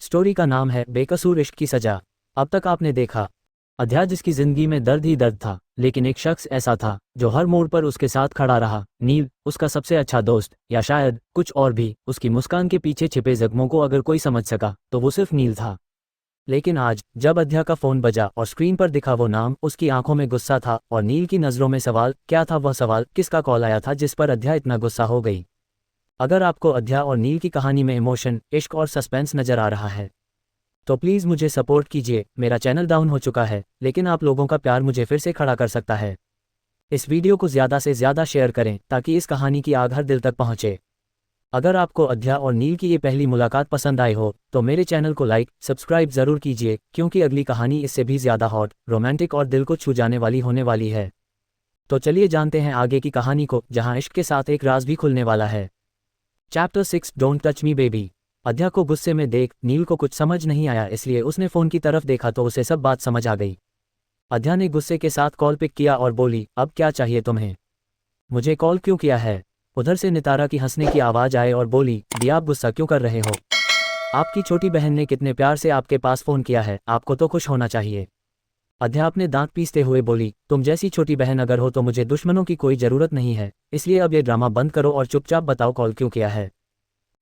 Story का नाम है बेकसूर इश्क की सजा। अब तक आपने देखा अध्याय जिसकी जिंदगी में दर्द ही दर्द था, लेकिन एक शख्स ऐसा था जो हर मोड़ पर उसके साथ खड़ा रहा। नील, उसका सबसे अच्छा दोस्त, या शायद कुछ और भी। उसकी मुस्कान के पीछे छिपे जख्मों को अगर कोई समझ सका तो वो सिर्फ नील था। लेकिन आज जब अध्या का फोन बजा और स्क्रीन पर दिखा वो नाम, उसकी आंखों में गुस्सा था और नील की नजरों में सवाल। क्या था वह सवाल? किसका कॉल आया था जिस पर अध्या इतना गुस्सा हो गई? अगर आपको अध्या और नील की कहानी में इमोशन, इश्क और सस्पेंस नजर आ रहा है तो प्लीज़ मुझे सपोर्ट कीजिए। मेरा चैनल डाउन हो चुका है, लेकिन आप लोगों का प्यार मुझे फिर से खड़ा कर सकता है। इस वीडियो को ज़्यादा से ज़्यादा शेयर करें ताकि इस कहानी की आग हर दिल तक पहुंचे। अगर आपको अध्या और नील की ये पहली मुलाकात पसंद आई हो तो मेरे चैनल को लाइक सब्सक्राइब ज़रूर कीजिए, क्योंकि अगली कहानी इससे भी ज़्यादा हॉट, रोमांटिक और दिल को छू जाने वाली होने वाली है। तो चलिए जानते हैं आगे की कहानी को, जहां इश्क के साथ एक राज भी खुलने वाला है। Chapter 6, don't touch me baby. अध्या को गुस्से में देख नील को कुछ समझ नहीं आया, इसलिए उसने फ़ोन की तरफ देखा तो उसे सब बात समझ आ गई। अध्या ने गुस्से के साथ कॉल पिक किया और बोली, अब क्या चाहिए तुम्हें? मुझे कॉल क्यों किया है? उधर से नितारा की हंसने की आवाज़ आए और बोली, दी आप गुस्सा क्यों कर रहे हो? आपकी छोटी बहन ने कितने प्यार से आपके पास फ़ोन किया है, आपको तो खुश होना चाहिए। अध्या अपने दांत पीसते हुए बोली, तुम जैसी छोटी बहन अगर हो तो मुझे दुश्मनों की कोई ज़रूरत नहीं है, इसलिए अब ये ड्रामा बंद करो और चुपचाप बताओ कॉल क्यों किया है।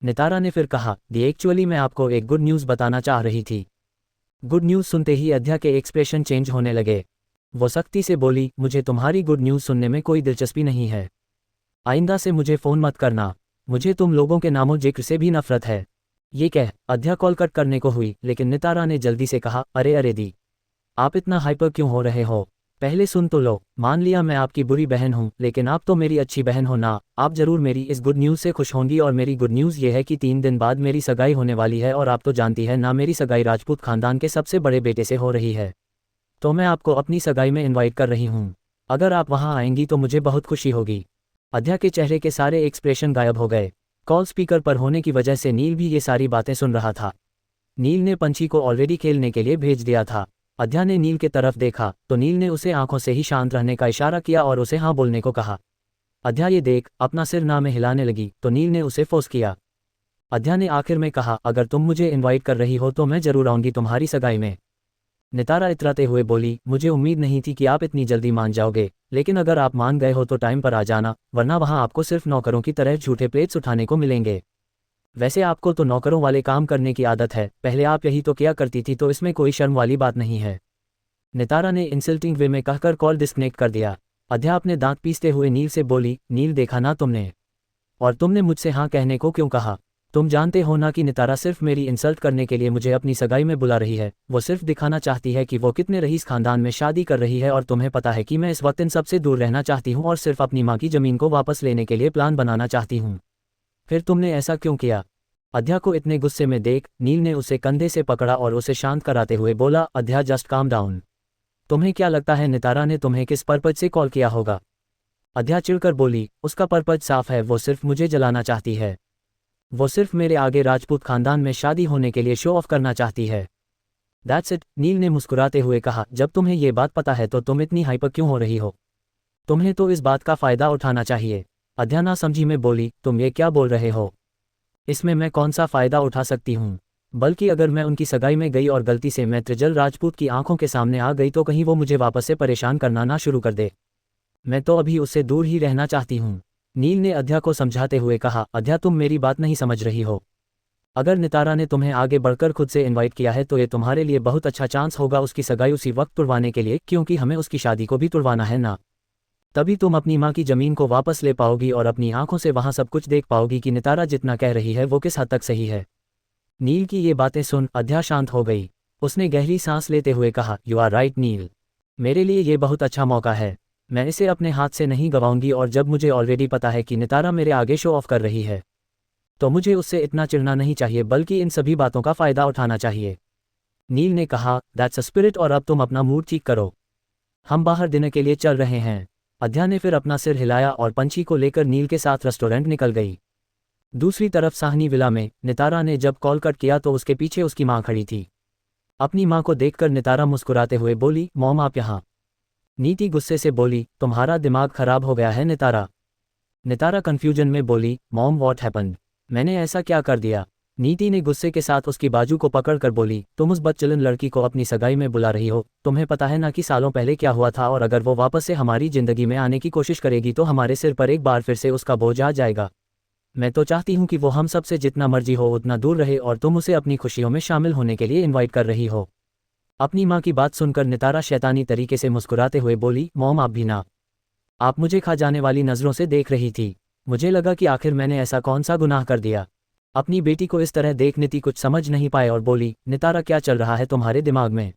नितारा ने फिर कहा, दी एक्चुअली मैं आपको एक गुड न्यूज़ बताना चाह रही थी। गुड न्यूज़ सुनते ही अध्या के एक्सप्रेशन चेंज होने लगे। वो सख्ती से बोली, मुझे तुम्हारी गुड न्यूज़ सुनने में कोई दिलचस्पी नहीं है। आइंदा से मुझे फ़ोन मत करना। मुझे तुम लोगों के नामो जिक्र से भी नफरत है। ये कह अध्या कॉल कट करने को हुई, लेकिन नितारा ने जल्दी से कहा, अरे अरे दी, आप इतना हाइपर क्यों हो रहे हो? पहले सुन तो लो। मान लिया मैं आपकी बुरी बहन हूँ, लेकिन आप तो मेरी अच्छी बहन हो ना। आप जरूर मेरी इस गुड न्यूज़ से खुश होंगी, और मेरी गुड न्यूज़ ये है कि 3 दिन बाद मेरी सगाई होने वाली है, और आप तो जानती है ना मेरी सगाई राजपूत खानदान के सबसे बड़े बेटे से हो रही है। तो मैं आपको अपनी सगाई में इन्वाइट कर रही हूँ। अगर आप वहाँ आएंगी तो मुझे बहुत खुशी होगी। अध्या के चेहरे के सारे एक्सप्रेशन गायब हो गए। कॉल स्पीकर पर होने की वजह से नील भी ये सारी बातें सुन रहा था। नील ने पंछी को ऑलरेडी खेलने के लिए भेज दिया था। अध्या ने नील के तरफ देखा तो नील ने उसे आंखों से ही शांत रहने का इशारा किया और उसे हाँ बोलने को कहा। अध्या ये देख अपना सिर ना में हिलाने लगी तो नील ने उसे फोर्स किया। अध्या ने आखिर में कहा, अगर तुम मुझे इनवाइट कर रही हो तो मैं जरूर आऊंगी तुम्हारी सगाई में। नितारा इतराते हुए बोली, मुझे उम्मीद नहीं थी कि आप इतनी जल्दी मान जाओगे, लेकिन अगर आप मान गए हो तो टाइम पर आ जाना, वरना वहाँ आपको सिर्फ नौकरों की तरह झूठे प्लेट्स उठाने को मिलेंगे। वैसे आपको तो नौकरों वाले काम करने की आदत है, पहले आप यही तो किया करती थी, तो इसमें कोई शर्म वाली बात नहीं है। नितारा ने इंसल्टिंग वे में कहकर कॉल डिस्कनेक्ट कर दिया। अध्या अपने दांत पीसते हुए नील से बोली, नील देखा ना तुमने? और तुमने मुझसे हाँ कहने को क्यों कहा? तुम जानते हो ना कि नितारा सिर्फ मेरी इंसल्ट करने के लिए मुझे अपनी सगाई में बुला रही है। वो सिर्फ दिखाना चाहती है कि वो कितने रईस खानदान में शादी कर रही है, और तुम्हें पता है कि मैं इस वक्त इन सबसे दूर रहना चाहती हूँ और सिर्फ अपनी माँ की ज़मीन को वापस लेने के लिए प्लान बनाना चाहती हूँ। फिर तुमने ऐसा क्यों किया? अध्या को इतने गुस्से में देख नील ने उसे कंधे से पकड़ा और उसे शांत कराते हुए बोला, अध्या जस्ट काम डाउन। तुम्हें क्या लगता है नितारा ने तुम्हें किस पर्पज से कॉल किया होगा? अध्या चिढ़कर बोली, उसका पर्पज साफ है, वो सिर्फ मुझे जलाना चाहती है। वो सिर्फ मेरे आगे राजपूत खानदान में शादी होने के लिए शो ऑफ करना चाहती है। दैट्स इट, नील ने मुस्कुराते हुए कहा। जब तुम्हें ये बात पता है तो तुम इतनी हाइपर क्यों हो रही हो? तुम्हें तो इस बात का फ़ायदा उठाना चाहिए। अध्या ना समझी में बोली, तुम ये क्या बोल रहे हो? इसमें मैं कौन सा फ़ायदा उठा सकती हूँ? बल्कि अगर मैं उनकी सगाई में गई और गलती से मैं त्रिजल राजपूत की आंखों के सामने आ गई तो कहीं वो मुझे वापस से परेशान करना ना शुरू कर दे। मैं तो अभी उससे दूर ही रहना चाहती हूँ। नील ने अध्या को समझाते हुए कहा, अध्या तुम मेरी बात नहीं समझ रही हो। अगर नितारा ने तुम्हें आगे बढ़कर खुद से इनवाइट किया है तो ये तुम्हारे लिए बहुत अच्छा चांस होगा उसकी सगाई उसी वक्त तुड़वाने के लिए, क्योंकि हमें उसकी शादी को भी तुड़वाना है ना। तभी तुम अपनी माँ की ज़मीन को वापस ले पाओगी और अपनी आंखों से वहाँ सब कुछ देख पाओगी कि नितारा जितना कह रही है वो किस हद तक सही है। नील की ये बातें सुन अध्या शांत हो गई। उसने गहरी सांस लेते हुए कहा, यू आर राइट नील, मेरे लिए ये बहुत अच्छा मौका है। मैं इसे अपने हाथ से नहीं गंवाऊंगी, और जब मुझे ऑलरेडी पता है कि नितारा मेरे आगे शो ऑफ कर रही है तो मुझे उससे इतना चिढ़ना नहीं चाहिए, बल्कि इन सभी बातों का फ़ायदा उठाना चाहिए। नील ने कहा, दैट्स अ स्पिरिट, और अब तुम अपना मूड ठीक करो, हम बाहर डिनर के लिए चल रहे हैं। अध्या ने फिर अपना सिर हिलाया और पंछी को लेकर नील के साथ रेस्टोरेंट निकल गई। दूसरी तरफ साहनी विला में नितारा ने जब कॉल कट किया तो उसके पीछे उसकी माँ खड़ी थी। अपनी माँ को देखकर नितारा मुस्कुराते हुए बोली, मॉम आप यहाँ? नीति गुस्से से बोली, तुम्हारा दिमाग खराब हो गया है नितारा। नितारा कंफ्यूजन में बोली, मॉम व्हाट हैपेंड? मैंने ऐसा क्या कर दिया? नीति ने गुस्से के साथ उसकी बाजू को पकड़कर बोली, तुम उस बदचलन लड़की को अपनी सगाई में बुला रही हो? तुम्हें पता है ना कि सालों पहले क्या हुआ था, और अगर वो वापस से हमारी जिंदगी में आने की कोशिश करेगी तो हमारे सिर पर एक बार फिर से उसका बोझ आ जाएगा। मैं तो चाहती हूँ कि वो हम सब से जितना मर्जी हो उतना दूर रहे, और तुम उसे अपनी खुशियों में शामिल होने के लिए इन्वाइट कर रही हो। अपनी माँ की बात सुनकर नितारा शैतानी तरीके से मुस्कुराते हुए बोली, मॉम आप भी ना। आप मुझे खा जाने वाली नज़रों से देख रही थी। मुझे लगा कि आखिर मैंने ऐसा कौन सा गुनाह कर दिया। अपनी बेटी को इस तरह देख नीति कुछ समझ नहीं पाए और बोली, नितारा क्या चल रहा है तुम्हारे दिमाग में?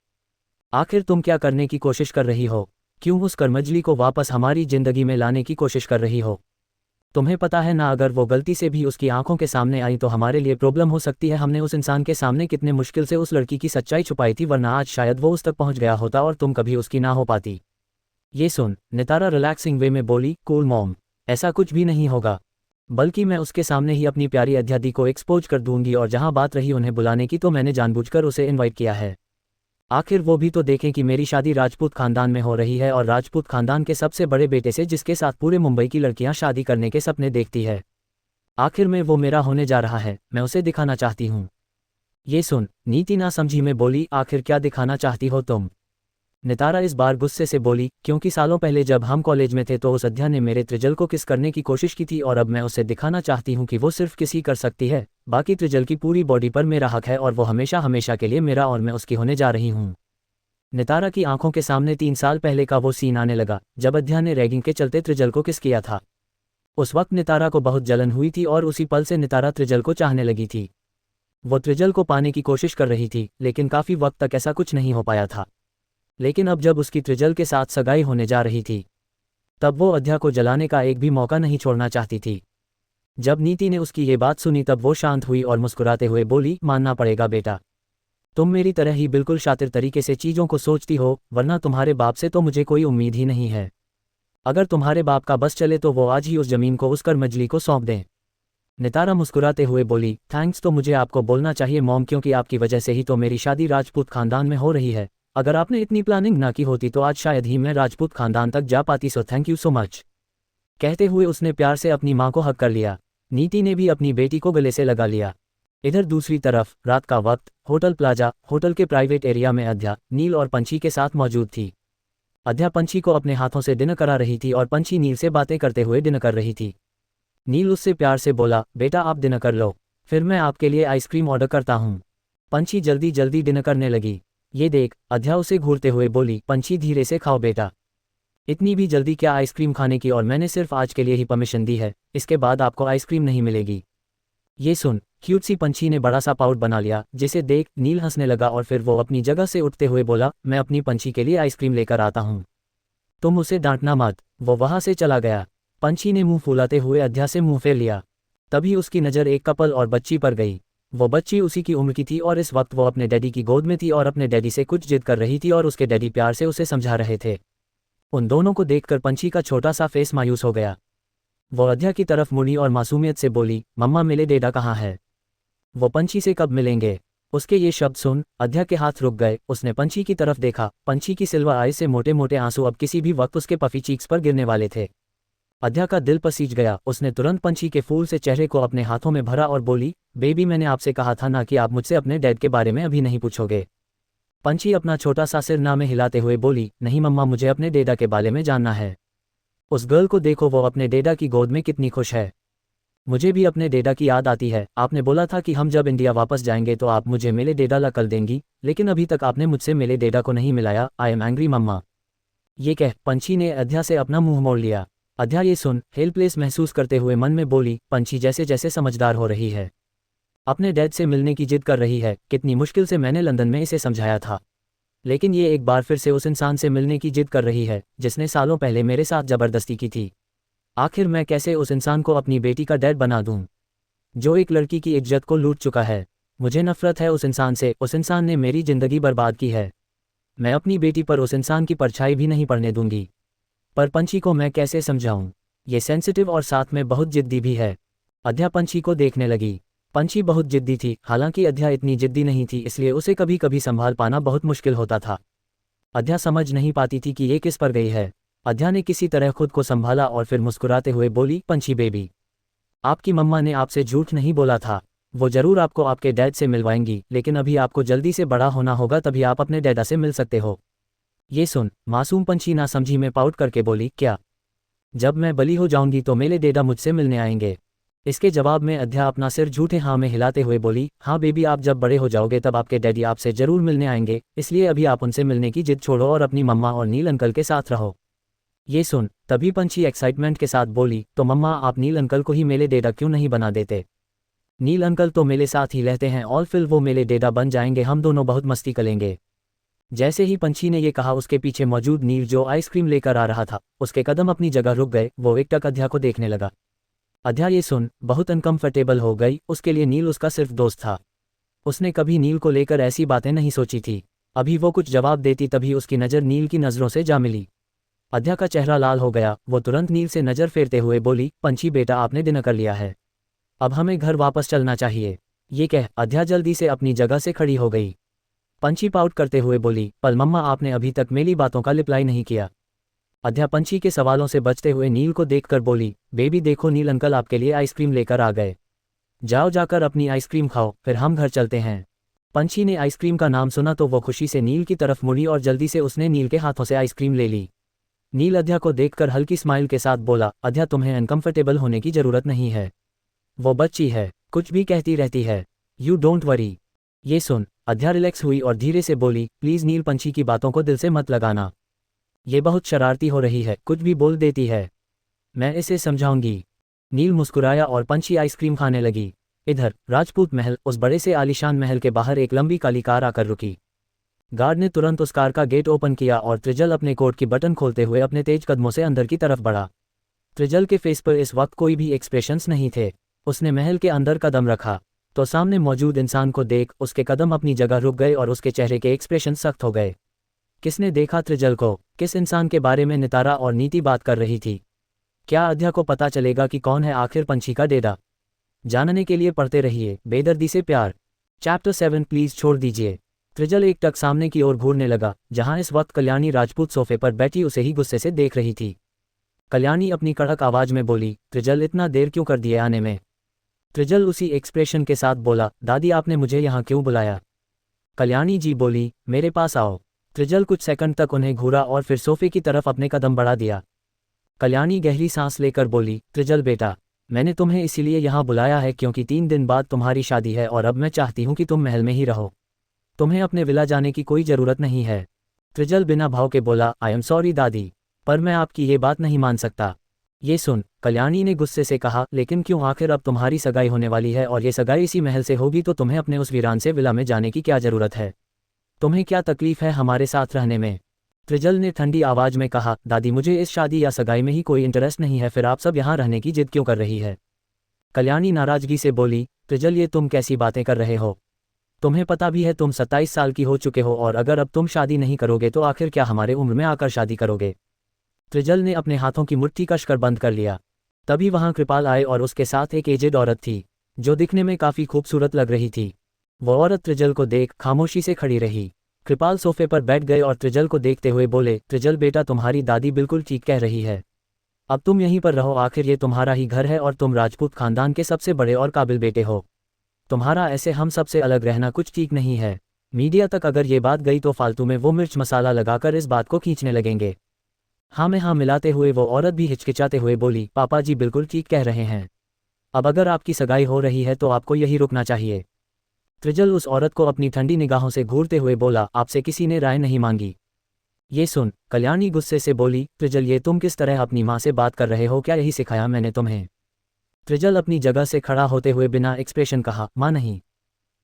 आखिर तुम क्या करने की कोशिश कर रही हो? क्यों उस कर्मजली को वापस हमारी जिंदगी में लाने की कोशिश कर रही हो? तुम्हें पता है ना, अगर वो गलती से भी उसकी आंखों के सामने आई तो हमारे लिए प्रॉब्लम हो सकती है। हमने उस इंसान के सामने कितने मुश्किल से उस लड़की की सच्चाई छुपाई थी, वरना आज शायद वो उस तक पहुंच गया होता और तुम कभी उसकी ना हो पाती। ये सुन नितारा रिलैक्सिंग वे में बोली, कूल मॉम, ऐसा कुछ भी नहीं होगा, बल्कि मैं उसके सामने ही अपनी प्यारी अध्यादी को एक्सपोज कर दूंगी। और जहां बात रही उन्हें बुलाने की, तो मैंने जानबूझकर उसे इनवाइट किया है। आखिर वो भी तो देखें कि मेरी शादी राजपूत खानदान में हो रही है, और राजपूत खानदान के सबसे बड़े बेटे से, जिसके साथ पूरे मुंबई की लड़कियां शादी करने के सपने देखती है। आखिर में वो मेरा होने जा रहा है, मैं उसे दिखाना चाहती हूँ। ये सुन नीति ना समझी में बोली, आखिर क्या दिखाना चाहती हो तुम? नितारा इस बार गुस्से से बोली, क्योंकि सालों पहले जब हम कॉलेज में थे तो उस अध्या ने मेरे त्रिजल को किस करने की कोशिश की थी, और अब मैं उसे दिखाना चाहती हूँ कि वो सिर्फ किस ही कर सकती है। बाकी त्रिजल की पूरी बॉडी पर मेरा हक है, और वो हमेशा हमेशा के लिए मेरा और मैं उसकी होने जा रही हूँ। नितारा की आंखों के सामने 3 साल पहले का वो सीन आने लगा जब अध्या ने रैगिंग के चलते त्रिजल को किस किया था। उस वक्त नितारा को बहुत जलन हुई थी, और उसी पल से नितारा त्रिजल को चाहने लगी थी। वो त्रिजल को पाने की कोशिश कर रही थी, लेकिन काफ़ी वक्त तक ऐसा कुछ नहीं हो पाया था। लेकिन अब जब उसकी त्रिजल के साथ सगाई होने जा रही थी, तब वो अध्या को जलाने का एक भी मौका नहीं छोड़ना चाहती थी। जब नीति ने उसकी ये बात सुनी तब वो शांत हुई और मुस्कुराते हुए बोली, मानना पड़ेगा बेटा, तुम मेरी तरह ही बिल्कुल शातिर तरीके से चीज़ों को सोचती हो, वरना तुम्हारे बाप से तो मुझे कोई उम्मीद ही नहीं है। अगर तुम्हारे बाप का बस चले तो वो आज ही उस जमीन को उस कर्मजली को सौंप दें। नितारा मुस्कुराते हुए बोली, थैंक्स तो मुझे आपको बोलना चाहिए मॉम, क्योंकि आपकी वजह से ही तो मेरी शादी राजपूत खानदान में हो रही है। अगर आपने इतनी प्लानिंग ना की होती तो आज शायद ही मैं राजपूत खानदान तक जा पाती, so thank you so much. कहते हुए उसने प्यार से अपनी माँ को हक कर लिया। नीति ने भी अपनी बेटी को गले से लगा लिया। इधर दूसरी तरफ रात का वक्त होटल प्लाजा होटल के प्राइवेट एरिया में अध्या, नील और पंछी के साथ मौजूद थी। अध्या पंछी को अपने हाथों से डिनर करा रही थी और पंछी नील से बातें करते हुए डिनर कर रही थी। नील उससे प्यार से बोला, बेटा आप डिनर कर लो, फिर मैं आपके लिए आइसक्रीम ऑर्डर करता हूँ। पंछी जल्दी जल्दी डिनर करने लगी। ये देख अध्या उसे घूरते हुए बोली, पंछी धीरे से खाओ बेटा, इतनी भी जल्दी क्या आइसक्रीम खाने की, और मैंने सिर्फ आज के लिए ही परमिशन दी है, इसके बाद आपको आइसक्रीम नहीं मिलेगी। ये सुन क्यूट सी पंछी ने बड़ा सा पाउट बना लिया, जिसे देख नील हंसने लगा और फिर वो अपनी जगह से उठते हुए बोला, मैं अपनी पंछी के लिए आइसक्रीम लेकर आता हूँ, तुम उसे डांटना मत। वो वहां से चला गया। पंछी ने मुंह फुलाते हुए अध्या से मुंह फेर लिया। तभी उसकी नज़र एक कपल और बच्ची पर गई। वो बच्ची उसी की उम्र की थी और इस वक्त वो अपने डैडी की गोद में थी और अपने डैडी से कुछ जिद कर रही थी और उसके डैडी प्यार से उसे समझा रहे थे। उन दोनों को देखकर पंछी का छोटा सा फेस मायूस हो गया। वो अध्या की तरफ मुड़ी और मासूमियत से बोली, मम्मा मेरे डैडा कहाँ है? वो पंछी से कब मिलेंगे? उसके ये शब्द सुन अध्या के हाथ रुक गए। उसने पंछी की तरफ देखा। पंछी की सिल्वर आईज से मोटे मोटे आंसू अब किसी भी वक्त उसके पफी चीक्स पर गिरने वाले थे। अध्या का दिल पसीज गया। उसने तुरंत पंछी के फूल से चेहरे को अपने हाथों में भरा और बोली, बेबी मैंने आपसे कहा था ना कि आप मुझसे अपने डैड के बारे में अभी नहीं पूछोगे। पंछी अपना छोटा सा सिर ना में हिलाते हुए बोली, नहीं मम्मा मुझे अपने डैडा के बारे में जानना है। उस गर्ल को देखो, वो अपने डैडा की गोद में कितनी खुश है। मुझे भी अपने डैडा की याद आती है। आपने बोला था कि हम जब इंडिया वापस जाएंगे तो आप मुझे मेरे डैडा ला कल देंगी, लेकिन अभी तक आपने मुझसे मेरे डैडा को नहीं मिलाया। आई एम एंग्री मम्मा। ये कह पंछी ने अध्या से अपना मुंह मोड़ लिया। अध्या ये सुन हेल्पलेस महसूस करते हुए मन में बोली, पंछी जैसे जैसे समझदार हो रही है, अपने डैड से मिलने की जिद कर रही है। कितनी मुश्किल से मैंने लंदन में इसे समझाया था, लेकिन ये एक बार फिर से उस इंसान से मिलने की जिद कर रही है जिसने सालों पहले मेरे साथ जबरदस्ती की थी। आखिर मैं कैसे उस इंसान को अपनी बेटी का डैड बना दूं, जो एक लड़की की इज्जत को लूट चुका है। मुझे नफरत है उस इंसान से। उस इंसान ने मेरी जिंदगी बर्बाद की है। मैं अपनी बेटी पर उस इंसान की परछाई भी नहीं पड़ने दूंगी। पर पंछी को मैं कैसे समझाऊं? ये सेंसिटिव और साथ में बहुत जिद्दी भी है। अध्या पंछी को देखने लगी। पंछी बहुत जिद्दी थी। हालांकि अध्या इतनी जिद्दी नहीं थी, इसलिए उसे कभी कभी संभाल पाना बहुत मुश्किल होता था। अध्या समझ नहीं पाती थी कि ये किस पर गई है। अध्या ने किसी तरह खुद को संभाला और फिर मुस्कुराते हुए बोली, पंछी बेबी, आपकी मम्मा ने आपसे झूठ नहीं बोला था। वो जरूर आपको आपके डैड से मिलवाएंगी, लेकिन अभी आपको जल्दी से बड़ा होना होगा, तभी आप अपने डैडा से मिल सकते हो। ये सुन मासूम पंछी ना समझी में पाउट करके बोली, क्या? जब मैं बली हो जाऊंगी तो मेरे डैडा मुझसे मिलने आएंगे? इसके जवाब में अध्या अपना सिर झूठे हाँ में हिलाते हुए बोली, हाँ बेबी, आप जब बड़े हो जाओगे तब आपके डैडी आपसे जरूर मिलने आएंगे, इसलिए अभी आप उनसे मिलने की जिद छोड़ो और अपनी मम्मा और नील अंकल के साथ रहो। ये सुन तभी पंछी एक्साइटमेंट के साथ बोली, तो मम्मा आप नील अंकल को ही मेरे डैडा क्यों नहीं बना देते? नील अंकल तो मेरे साथ ही रहते हैं और फिर वो मेरे डैडा बन जाएंगे, हम दोनों बहुत मस्ती करेंगे। जैसे ही पंछी ने ये कहा, उसके पीछे मौजूद नील जो आइसक्रीम लेकर आ रहा था, उसके कदम अपनी जगह रुक गए। वो एकटक अध्या को देखने लगा। अध्या ये सुन बहुत अनकंफर्टेबल हो गई। उसके लिए नील उसका सिर्फ दोस्त था। उसने कभी नील को लेकर ऐसी बातें नहीं सोची थी। अभी वो कुछ जवाब देती तभी उसकी नज़र नील की नज़रों से जा मिली। अध्या का चेहरा लाल हो गया। वो तुरंत नील से नज़र फेरते हुए बोली, पंछी बेटा, आपने डिनर कर लिया है, अब हमें घर वापस चलना चाहिए। ये कह अध्या जल्दी से अपनी जगह से खड़ी हो गई। पंछी पाउट करते हुए बोली, पर मम्मा आपने अभी तक मेरी बातों का रिप्लाई नहीं किया। अध्या पंछी के सवालों से बचते हुए नील को देखकर बोली, बेबी देखो, नील अंकल आपके लिए आइसक्रीम लेकर आ गए, जाओ जाकर अपनी आइसक्रीम खाओ, फिर हम घर चलते हैं। पंछी ने आइसक्रीम का नाम सुना तो वो खुशी से नील की तरफ मुड़ी और जल्दी से उसने नील के हाथों से आइसक्रीम ले ली। नील अध्या को देखकर हल्की स्माइल के साथ बोला, अध्या तुम्हें अनकंफर्टेबल होने की जरूरत नहीं है, वो बच्ची है, कुछ भी कहती रहती है, यू डोंट वरी। ये सुन अध्या रिलैक्स हुई और धीरे से बोली, प्लीज़ नील पंछी की बातों को दिल से मत लगाना, ये बहुत शरारती हो रही है, कुछ भी बोल देती है, मैं इसे समझाऊंगी। नील मुस्कुराया और पंछी आइसक्रीम खाने लगी। इधर राजपूत महल, उस बड़े से आलीशान महल के बाहर एक लंबी काली कार आकर रुकी। गार्ड ने तुरंत उस कार का गेट ओपन किया और त्रिजल अपने कोट की बटन खोलते हुए अपने तेज कदमों से अंदर की तरफ बढ़ा। त्रिजल के फेस पर इस वक्त कोई भी एक्सप्रेशंस नहीं थे। उसने महल के अंदर कदम रखा तो सामने मौजूद इंसान को देख उसके कदम अपनी जगह रुक गए और उसके चेहरे के एक्सप्रेशन सख्त हो गए। किसने देखा त्रिजल को? किस इंसान के बारे में नितारा और नीति बात कर रही थी? क्या अध्या को पता चलेगा कि कौन है आखिर पंछी का डैडा? जानने के लिए पढ़ते रहिए बेदर्दी से प्यार, चैप्टर 7 प्लीज छोड़ दीजिए। त्रिजल एक टक सामने की ओर घूरने लगा, जहां इस वक्त कल्याणी राजपूत सोफे पर बैठी उसे ही गुस्से से देख रही थी। कल्याणी अपनी कड़क आवाज में बोली, त्रिजल इतना देर क्यों कर दिए आने में? त्रिजल उसी एक्सप्रेशन के साथ बोला, दादी आपने मुझे यहाँ क्यों बुलाया? कल्याणी जी बोली, मेरे पास आओ। त्रिजल कुछ सेकंड तक उन्हें घूरा और फिर सोफे की तरफ अपने कदम बढ़ा दिया। कल्याणी गहरी सांस लेकर बोली, त्रिजल बेटा, मैंने तुम्हें इसीलिए यहाँ बुलाया है क्योंकि 3 दिन बाद तुम्हारी शादी है और अब मैं चाहती हूँ कि तुम महल में ही रहो, तुम्हें अपने विला जाने की कोई ज़रूरत नहीं है। त्रिजल बिना भाव के बोला, आई एम सॉरी दादी, पर मैं आपकी ये बात नहीं मान सकता। ये सुन कल्याणी ने गुस्से से कहा, लेकिन क्यों? आखिर अब तुम्हारी सगाई होने वाली है और ये सगाई इसी महल से होगी, तो तुम्हें अपने उस वीरान से विला में जाने की क्या ज़रूरत है? तुम्हें क्या तकलीफ है हमारे साथ रहने में? त्रिजल ने ठंडी आवाज में कहा, दादी मुझे इस शादी या सगाई में ही कोई इंटरेस्ट नहीं है, फिर आप सब यहाँ रहने की जिद क्यों कर रही है? कल्याणी नाराजगी से बोली, त्रिजल ये तुम कैसी बातें कर रहे हो? तुम्हें पता भी है तुम 27 साल की हो चुके हो, और अगर अब तुम शादी नहीं करोगे तो आखिर क्या हमारे उम्र में आकर शादी करोगे? त्रिजल ने अपने हाथों की मुट्ठी कसकर बंद कर लिया। तभी वहां कृपाल आए और उसके साथ एक एजेड औरत थी जो दिखने में काफी खूबसूरत लग रही थी। वो औरत त्रिजल को देख खामोशी से खड़ी रही। कृपाल सोफे पर बैठ गए और त्रिजल को देखते हुए बोले, त्रिजल बेटा, तुम्हारी दादी बिल्कुल ठीक कह रही है, अब तुम यहीं पर रहो, आखिर ये तुम्हारा ही घर है और तुम राजपूत खानदान के सबसे बड़े और काबिल बेटे हो। तुम्हारा ऐसे हम सबसे अलग रहना कुछ ठीक नहीं है। मीडिया तक अगर ये बात गई तो फालतू में वो मिर्च मसाला लगाकर इस बात को खींचने लगेंगे। हाँ में हाँ मिलाते हुए वो औरत भी हिचकिचाते हुए बोली, पापा जी बिल्कुल ठीक कह रहे हैं, अब अगर आपकी सगाई हो रही है तो आपको यही रुकना चाहिए। त्रिजल उस औरत को अपनी ठंडी निगाहों से घूरते हुए बोला, आपसे किसी ने राय नहीं मांगी? ये सुन कल्याणी गुस्से से बोली, त्रिजल ये तुम किस तरह अपनी माँ से बात कर रहे हो? क्या यही सिखाया मैंने तुम्हें? त्रिजल अपनी जगह से खड़ा होते हुए बिना एक्सप्रेशन कहा, माँ नहीं,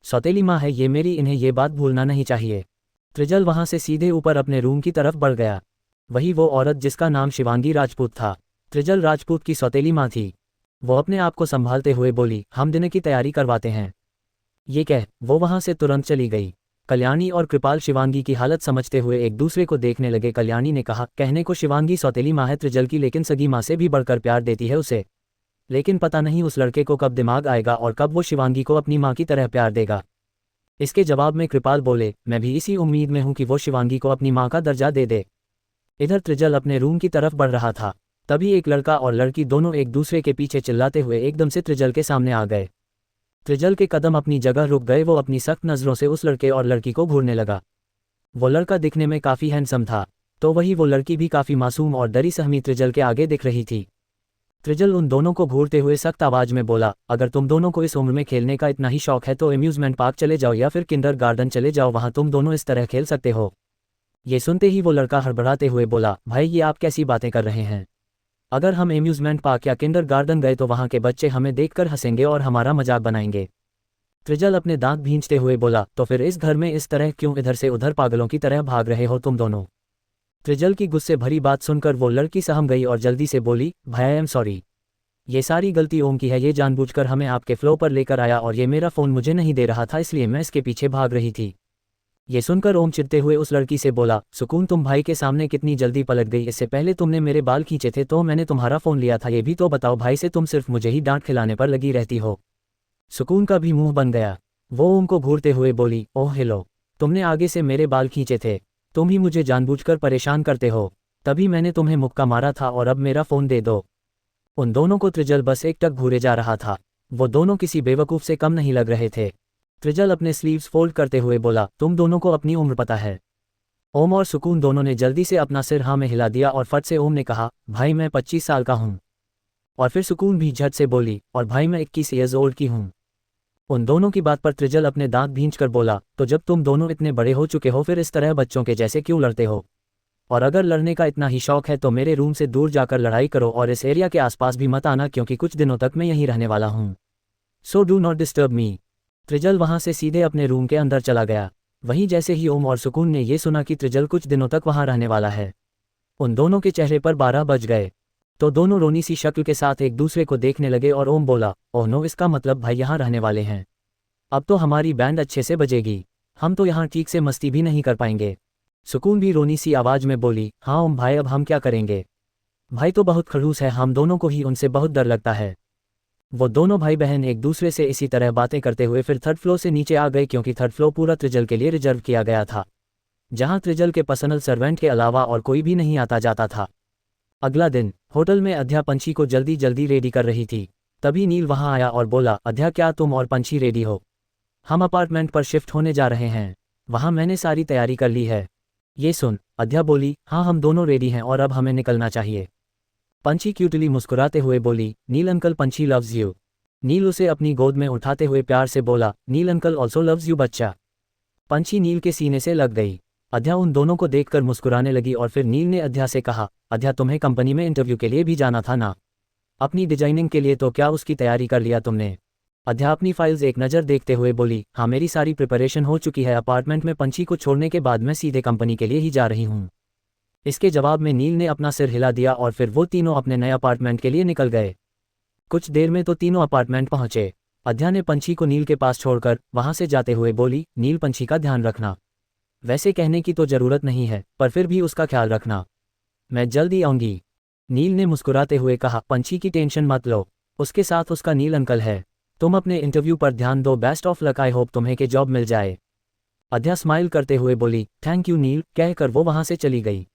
सौतेली माँ है ये मेरी, इन्हें ये बात भूलना नहीं चाहिए। त्रिजल वहां से सीधे ऊपर अपने रूम की तरफ बढ़ गया। वही वो औरत जिसका नाम शिवांगी राजपूत था, त्रिजल राजपूत की सौतेली माँ थी। वो अपने आप को संभालते हुए बोली, हम डिनर की तैयारी करवाते हैं। ये कह वो वहां से तुरंत चली गई। कल्याणी और कृपाल शिवांगी की हालत समझते हुए एक दूसरे को देखने लगे। कल्याणी ने कहा, कहने को शिवांगी सौतेली माँ है त्रिजल की, लेकिन सगी माँ से भी बढ़कर प्यार देती है उसे, लेकिन पता नहीं उस लड़के को कब दिमाग आएगा और कब वो शिवांगी को अपनी माँ की तरह प्यार देगा। इसके जवाब में कृपाल बोले, मैं भी इसी उम्मीद में हूं कि वो शिवांगी को अपनी माँ का दर्जा दे दे। इधर त्रिजल अपने रूम की तरफ बढ़ रहा था, तभी एक लड़का और लड़की दोनों एक दूसरे के पीछे चिल्लाते हुए एकदम से त्रिजल के सामने आ गए। त्रिजल के कदम अपनी जगह रुक गए। वो अपनी सख्त नज़रों से उस लड़के और लड़की को घूरने लगा। वो लड़का दिखने में काफ़ी हैंडसम था, तो वही वो लड़की भी काफ़ी मासूम और डरी सहमी त्रिजल के आगे दिख रही थी। त्रिजल उन दोनों को घूरते हुए सख्त आवाज में बोला, अगर तुम दोनों को इस उम्र में खेलने का इतना ही शौक है तो अम्यूज़मेंट पार्क चले जाओ या फिर किंडरगार्टन चले जाओ, वहां तुम दोनों इस तरह खेल सकते हो। ये सुनते ही वो लड़का हड़बड़ाते हुए बोला, भाई ये आप कैसी बातें कर रहे हैं? अगर हम अम्यूज़मेंट पार्क या किंडरगार्टन गए तो वहाँ के बच्चे हमें देखकर हंसेंगे और हमारा मजाक बनाएंगे। त्रिजल अपने दांत भींचते हुए बोला, तो फिर इस घर में इस तरह क्यों इधर से उधर पागलों की तरह भाग रहे हो तुम दोनों? त्रिजल की गुस्से भरी बात सुनकर वो लड़की सहम गई और जल्दी से बोली, भाई आई एम सॉरी, ये सारी गलती ओम की है। ये जानबूझकर हमें आपके फ्लो पर लेकर आया और ये मेरा फ़ोन मुझे नहीं दे रहा था, इसलिए मैं इसके पीछे भाग रही थी। ये सुनकर ओम चिढ़ते हुए उस लड़की से बोला, सुकून तुम भाई के सामने कितनी जल्दी पलट गई? इससे पहले तुमने मेरे बाल खींचे थे तो मैंने तुम्हारा फ़ोन लिया था, ये भी तो बताओ। भाई से तुम सिर्फ मुझे ही डांट खिलाने पर लगी रहती हो। सुकून का भी मुंह बन गया। वो ओम को घूरते हुए बोली, ओह हेलो, तुमने आगे से मेरे बाल खींचे थे, तुम ही मुझे जानबूझकर परेशान करते हो, तभी मैंने तुम्हें मुक्का मारा था और अब मेरा फ़ोन दे दो। उन दोनों को त्रिजल बस एक टक घूरे जा रहा था। वो दोनों किसी बेवकूफ़ से कम नहीं लग रहे थे। त्रिजल अपने स्लीव्स फोल्ड करते हुए बोला, तुम दोनों को अपनी उम्र पता है? ओम और सुकून दोनों ने जल्दी से अपना सिर हाँ में हिला दिया और फट से ओम ने कहा, भाई मैं 25 साल का हूँ। और फिर सुकून भी झट से बोली, और भाई मैं 21 ईयर्स ओल्ड की हूँ। उन दोनों की बात पर त्रिजल अपने दांत भींचकर बोला, तो जब तुम दोनों इतने बड़े हो चुके हो फिर इस तरह बच्चों के जैसे क्यों लड़ते हो? और अगर लड़ने का इतना ही शौक है तो मेरे रूम से दूर जाकर लड़ाई करो और इस एरिया के आसपास भी मत आना, क्योंकि कुछ दिनों तक मैं यहीं रहने वाला हूँ। So do not disturb me. Trijal वहां से सीधे अपने रूम के अंदर चला गया। वहीं जैसे ही ओम और सुकून ने ये सुना कि त्रिजल कुछ दिनों तक वहां रहने वाला है, उन दोनों के चेहरे पर 12 बज गए। तो दोनों रोनी सी शक्ल के साथ एक दूसरे को देखने लगे और ओम बोला, ओह नो, इसका मतलब भाई यहाँ रहने वाले हैं। अब तो हमारी बैंड अच्छे से बजेगी, हम तो यहाँ ठीक से मस्ती भी नहीं कर पाएंगे। सुकून भी रोनी सी आवाज में बोली, हाँ ओम भाई, अब हम क्या करेंगे? भाई तो बहुत खड़ूस है, हम दोनों को ही उनसे बहुत डर लगता है। वो दोनों भाई बहन एक दूसरे से इसी तरह बातें करते हुए फिर थर्ड फ्लोर से नीचे आ गए, क्योंकि थर्ड फ्लोर पूरा त्रिजल के लिए रिजर्व किया गया था, जहां त्रिजल के पर्सनल सर्वेंट के अलावा और कोई भी नहीं आता जाता था। अगला दिन होटल में अध्या पंछी को जल्दी जल्दी रेडी कर रही थी। तभी नील वहां आया और बोला, अध्या क्या तुम और पंछी रेडी हो? हम अपार्टमेंट पर शिफ्ट होने जा रहे हैं, वहां मैंने सारी तैयारी कर ली है। ये सुन अध्या बोली, हाँ हम दोनों रेडी हैं और अब हमें निकलना चाहिए। पंछी क्यूटली मुस्कुराते हुए बोली, नील अंकल पंछी लव्स यू। नील उसे अपनी गोद में उठाते हुए प्यार से बोला, नील अंकल ऑल्सो लव्स यू बच्चा। पंछी नील के सीने से लग गई। अध्या उन दोनों को देखकर मुस्कुराने लगी और फिर नील ने अध्या से कहा, अध्या तुम्हें कंपनी में इंटरव्यू के लिए भी जाना था ना? अपनी डिजाइनिंग के लिए, तो क्या उसकी तैयारी कर लिया तुमने? अध्या अपनी फाइल्स एक नज़र देखते हुए बोली, हाँ मेरी सारी प्रिपरेशन हो चुकी है, अपार्टमेंट में पंछी को छोड़ने के बाद मैं सीधे कंपनी के लिए ही जा रही हूँ। इसके जवाब में नील ने अपना सिर हिला दिया और फिर वो तीनों अपने नए अपार्टमेंट के लिए निकल गए। कुछ देर में तो तीनों अपार्टमेंट पहुंचे। अध्या ने पंछी को नील के पास छोड़कर वहां से जाते हुए बोली, नील पंछी का ध्यान रखना। वैसे कहने की तो जरूरत नहीं है, पर फिर भी उसका ख्याल रखना। मैं जल्दी आऊंगी। नील ने मुस्कुराते हुए कहा, पंछी की टेंशन मत लो, उसके साथ उसका नील अंकल है। तुम अपने इंटरव्यू पर ध्यान दो, best of luck, I hope तुम्हें के जॉब मिल जाए। अध्या स्माइल करते हुए बोली, थैंक यू नील, कहकर वो वहां से चली गई।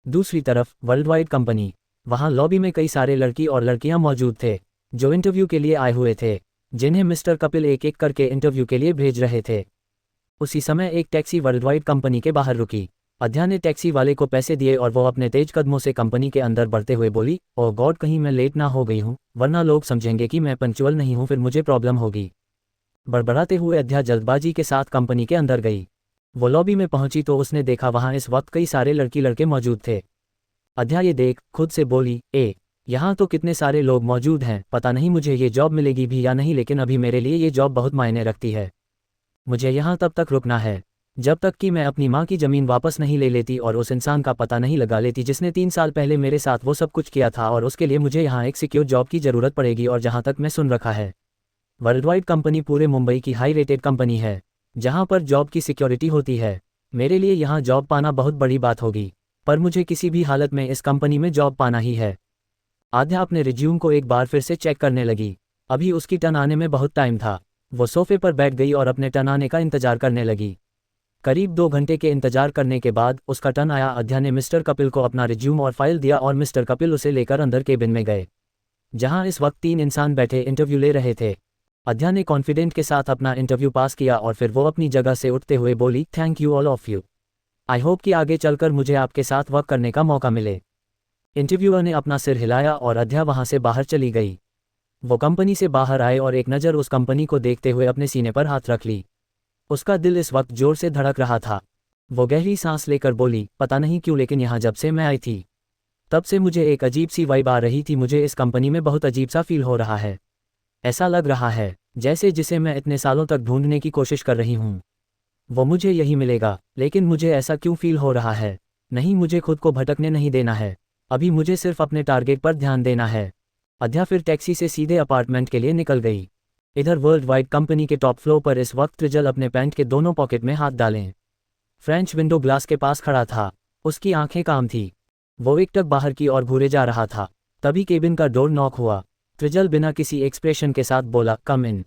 दूसरी तरफ वर्ल्ड वाइड कंपनी, वहां लॉबी में कई सारे लड़की और लड़कियां मौजूद थे जो इंटरव्यू के लिए आए हुए थे, जिन्हें मिस्टर कपिल एक एक करके इंटरव्यू के लिए भेज रहे थे। उसी समय एक टैक्सी वर्ल्ड वाइड कंपनी के बाहर रुकी। अध्या ने टैक्सी वाले को पैसे दिए और वो अपने तेज कदमों से कंपनी के अंदर बढ़ते हुए बोली, ओह गॉड, कहीं मैं लेट ना हो गई हूँ, वरना लोग समझेंगे कि मैं पंक्चुअल नहीं हूँ, फिर मुझे प्रॉब्लम होगी। बड़बड़ाते हुए अध्या जल्दबाजी के साथ कंपनी के अंदर गई। वो लॉबी में पहुंची तो उसने देखा वहां इस वक्त कई सारे लड़की लड़के मौजूद थे। अध्या ये देख खुद से बोली, यहाँ तो कितने सारे लोग मौजूद हैं, पता नहीं मुझे ये जॉब मिलेगी भी या नहीं, लेकिन अभी मेरे लिए ये जॉब बहुत मायने रखती है। मुझे यहाँ तब तक रुकना है जब तक कि मैं अपनी माँ की ज़मीन वापस नहीं ले लेती और उस इंसान का पता नहीं लगा लेती जिसने 3 साल पहले मेरे साथ वो सब कुछ किया था, और उसके लिए मुझे यहाँ एक सिक्योर जॉब की ज़रूरत पड़ेगी। और जहाँ तक मैं सुन रखा है, वर्ल्ड वाइड कंपनी पूरे मुंबई की हाई रेटेड कंपनी है जहाँ पर जॉब की सिक्योरिटी होती है। मेरे लिए यहाँ जॉब पाना बहुत बड़ी बात होगी, पर मुझे किसी भी हालत में इस कंपनी में जॉब पाना ही है। आध्या अपने रिज्यूम को एक बार फिर से चेक करने लगी। अभी उसकी टर्न आने में बहुत टाइम था। वो सोफे पर बैठ गई और अपने टर्न आने का इंतजार करने लगी। करीब 2 घंटे के इंतजार करने के बाद उसका टर्न आया। अध्या ने मिस्टर कपिल को अपना रिज्यूम और फाइल दिया और मिस्टर कपिल उसे लेकर अंदर केबिन में गए, जहां इस वक्त 3 इंसान बैठे इंटरव्यू ले रहे थे। अद्या ने कॉन्फिडेंट के साथ अपना इंटरव्यू पास किया और फिर वो अपनी जगह से उठते हुए बोली, thank you all of you. I hope कि आगे चलकर मुझे आपके साथ वर्क करने का मौका मिले। इंटरव्यूअर ने अपना सिर हिलाया और अद्या वहां से बाहर चली गई। वो कंपनी से बाहर आए और एक नज़र उस कंपनी को देखते हुए अपने सीने पर हाथ रख ली। उसका दिल इस वक्त जोर से धड़क रहा था। वो गहरी सांस लेकर बोली, पता नहीं क्यों लेकिन यहाँ जब से मैं आई थी तब से मुझे एक अजीब सी वाइब आ रही थी। मुझे इस कंपनी में बहुत अजीब सा फील हो रहा है। ऐसा लग रहा है जैसे जिसे मैं इतने सालों तक ढूंढने की कोशिश कर रही हूँ वो मुझे यही मिलेगा, लेकिन मुझे ऐसा क्यों फील हो रहा है। नहीं, मुझे खुद को भटकने नहीं देना है। अभी मुझे सिर्फ अपने टारगेट पर ध्यान देना है। अद्या फिर टैक्सी से सीधे अपार्टमेंट के लिए निकल गई। इधर वर्ल्ड वाइड कंपनी के टॉप फ्लोर पर इस वक्त त्रिजल अपने पैंट के दोनों पॉकेट में हाथ डालें फ्रेंच विंडो ग्लास के पास खड़ा था। उसकी आंखें काम थी। वो एकटक बाहर की ओर घूरे जा रहा था। तभी केबिन का डोर नॉक हुआ। त्रिजल बिना किसी एक्सप्रेशन के साथ बोला, कम इन।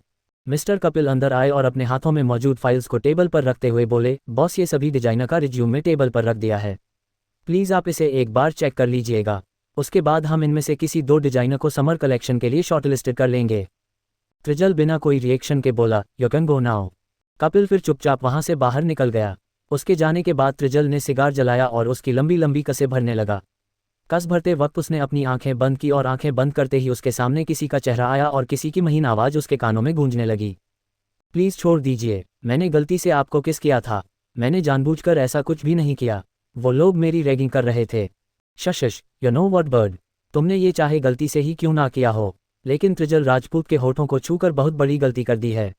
मिस्टर कपिल अंदर आए और अपने हाथों में मौजूद फाइल्स को टेबल पर रखते हुए बोले, बॉस ये सभी डिजाइनर का रिज्यूमे टेबल पर रख दिया है, प्लीज़ आप इसे एक बार चेक कर लीजिएगा। उसके बाद हम इनमें से किसी 2 डिजाइनर को समर कलेक्शन के लिए शॉर्टलिस्टेड कर लेंगे। त्रिजल बिना कोई रिएक्शन के बोला, you can go now. Kapil फिर चुपचाप वहां से बाहर निकल गया। उसके जाने के बाद त्रिजल ने सिगार जलाया और उसकी लंबी लंबी कसें भरने लगा। कस भरते वक्त उसने अपनी आंखें बंद की और आंखें बंद करते ही उसके सामने किसी का चेहरा आया और किसी की महीन आवाज़ उसके कानों में गूंजने लगी। प्लीज़ छोड़ दीजिए, मैंने गलती से आपको किस किया था, मैंने जानबूझकर ऐसा कुछ भी नहीं किया। वो लोग मेरी रैगिंग कर रहे थे। शश, यू नो व्हाट बर्ड, तुमने ये चाहे गलती से ही क्यों ना किया हो, लेकिन त्रिजल राजपूत के होठों को छूकर बहुत बड़ी गलती कर दी है,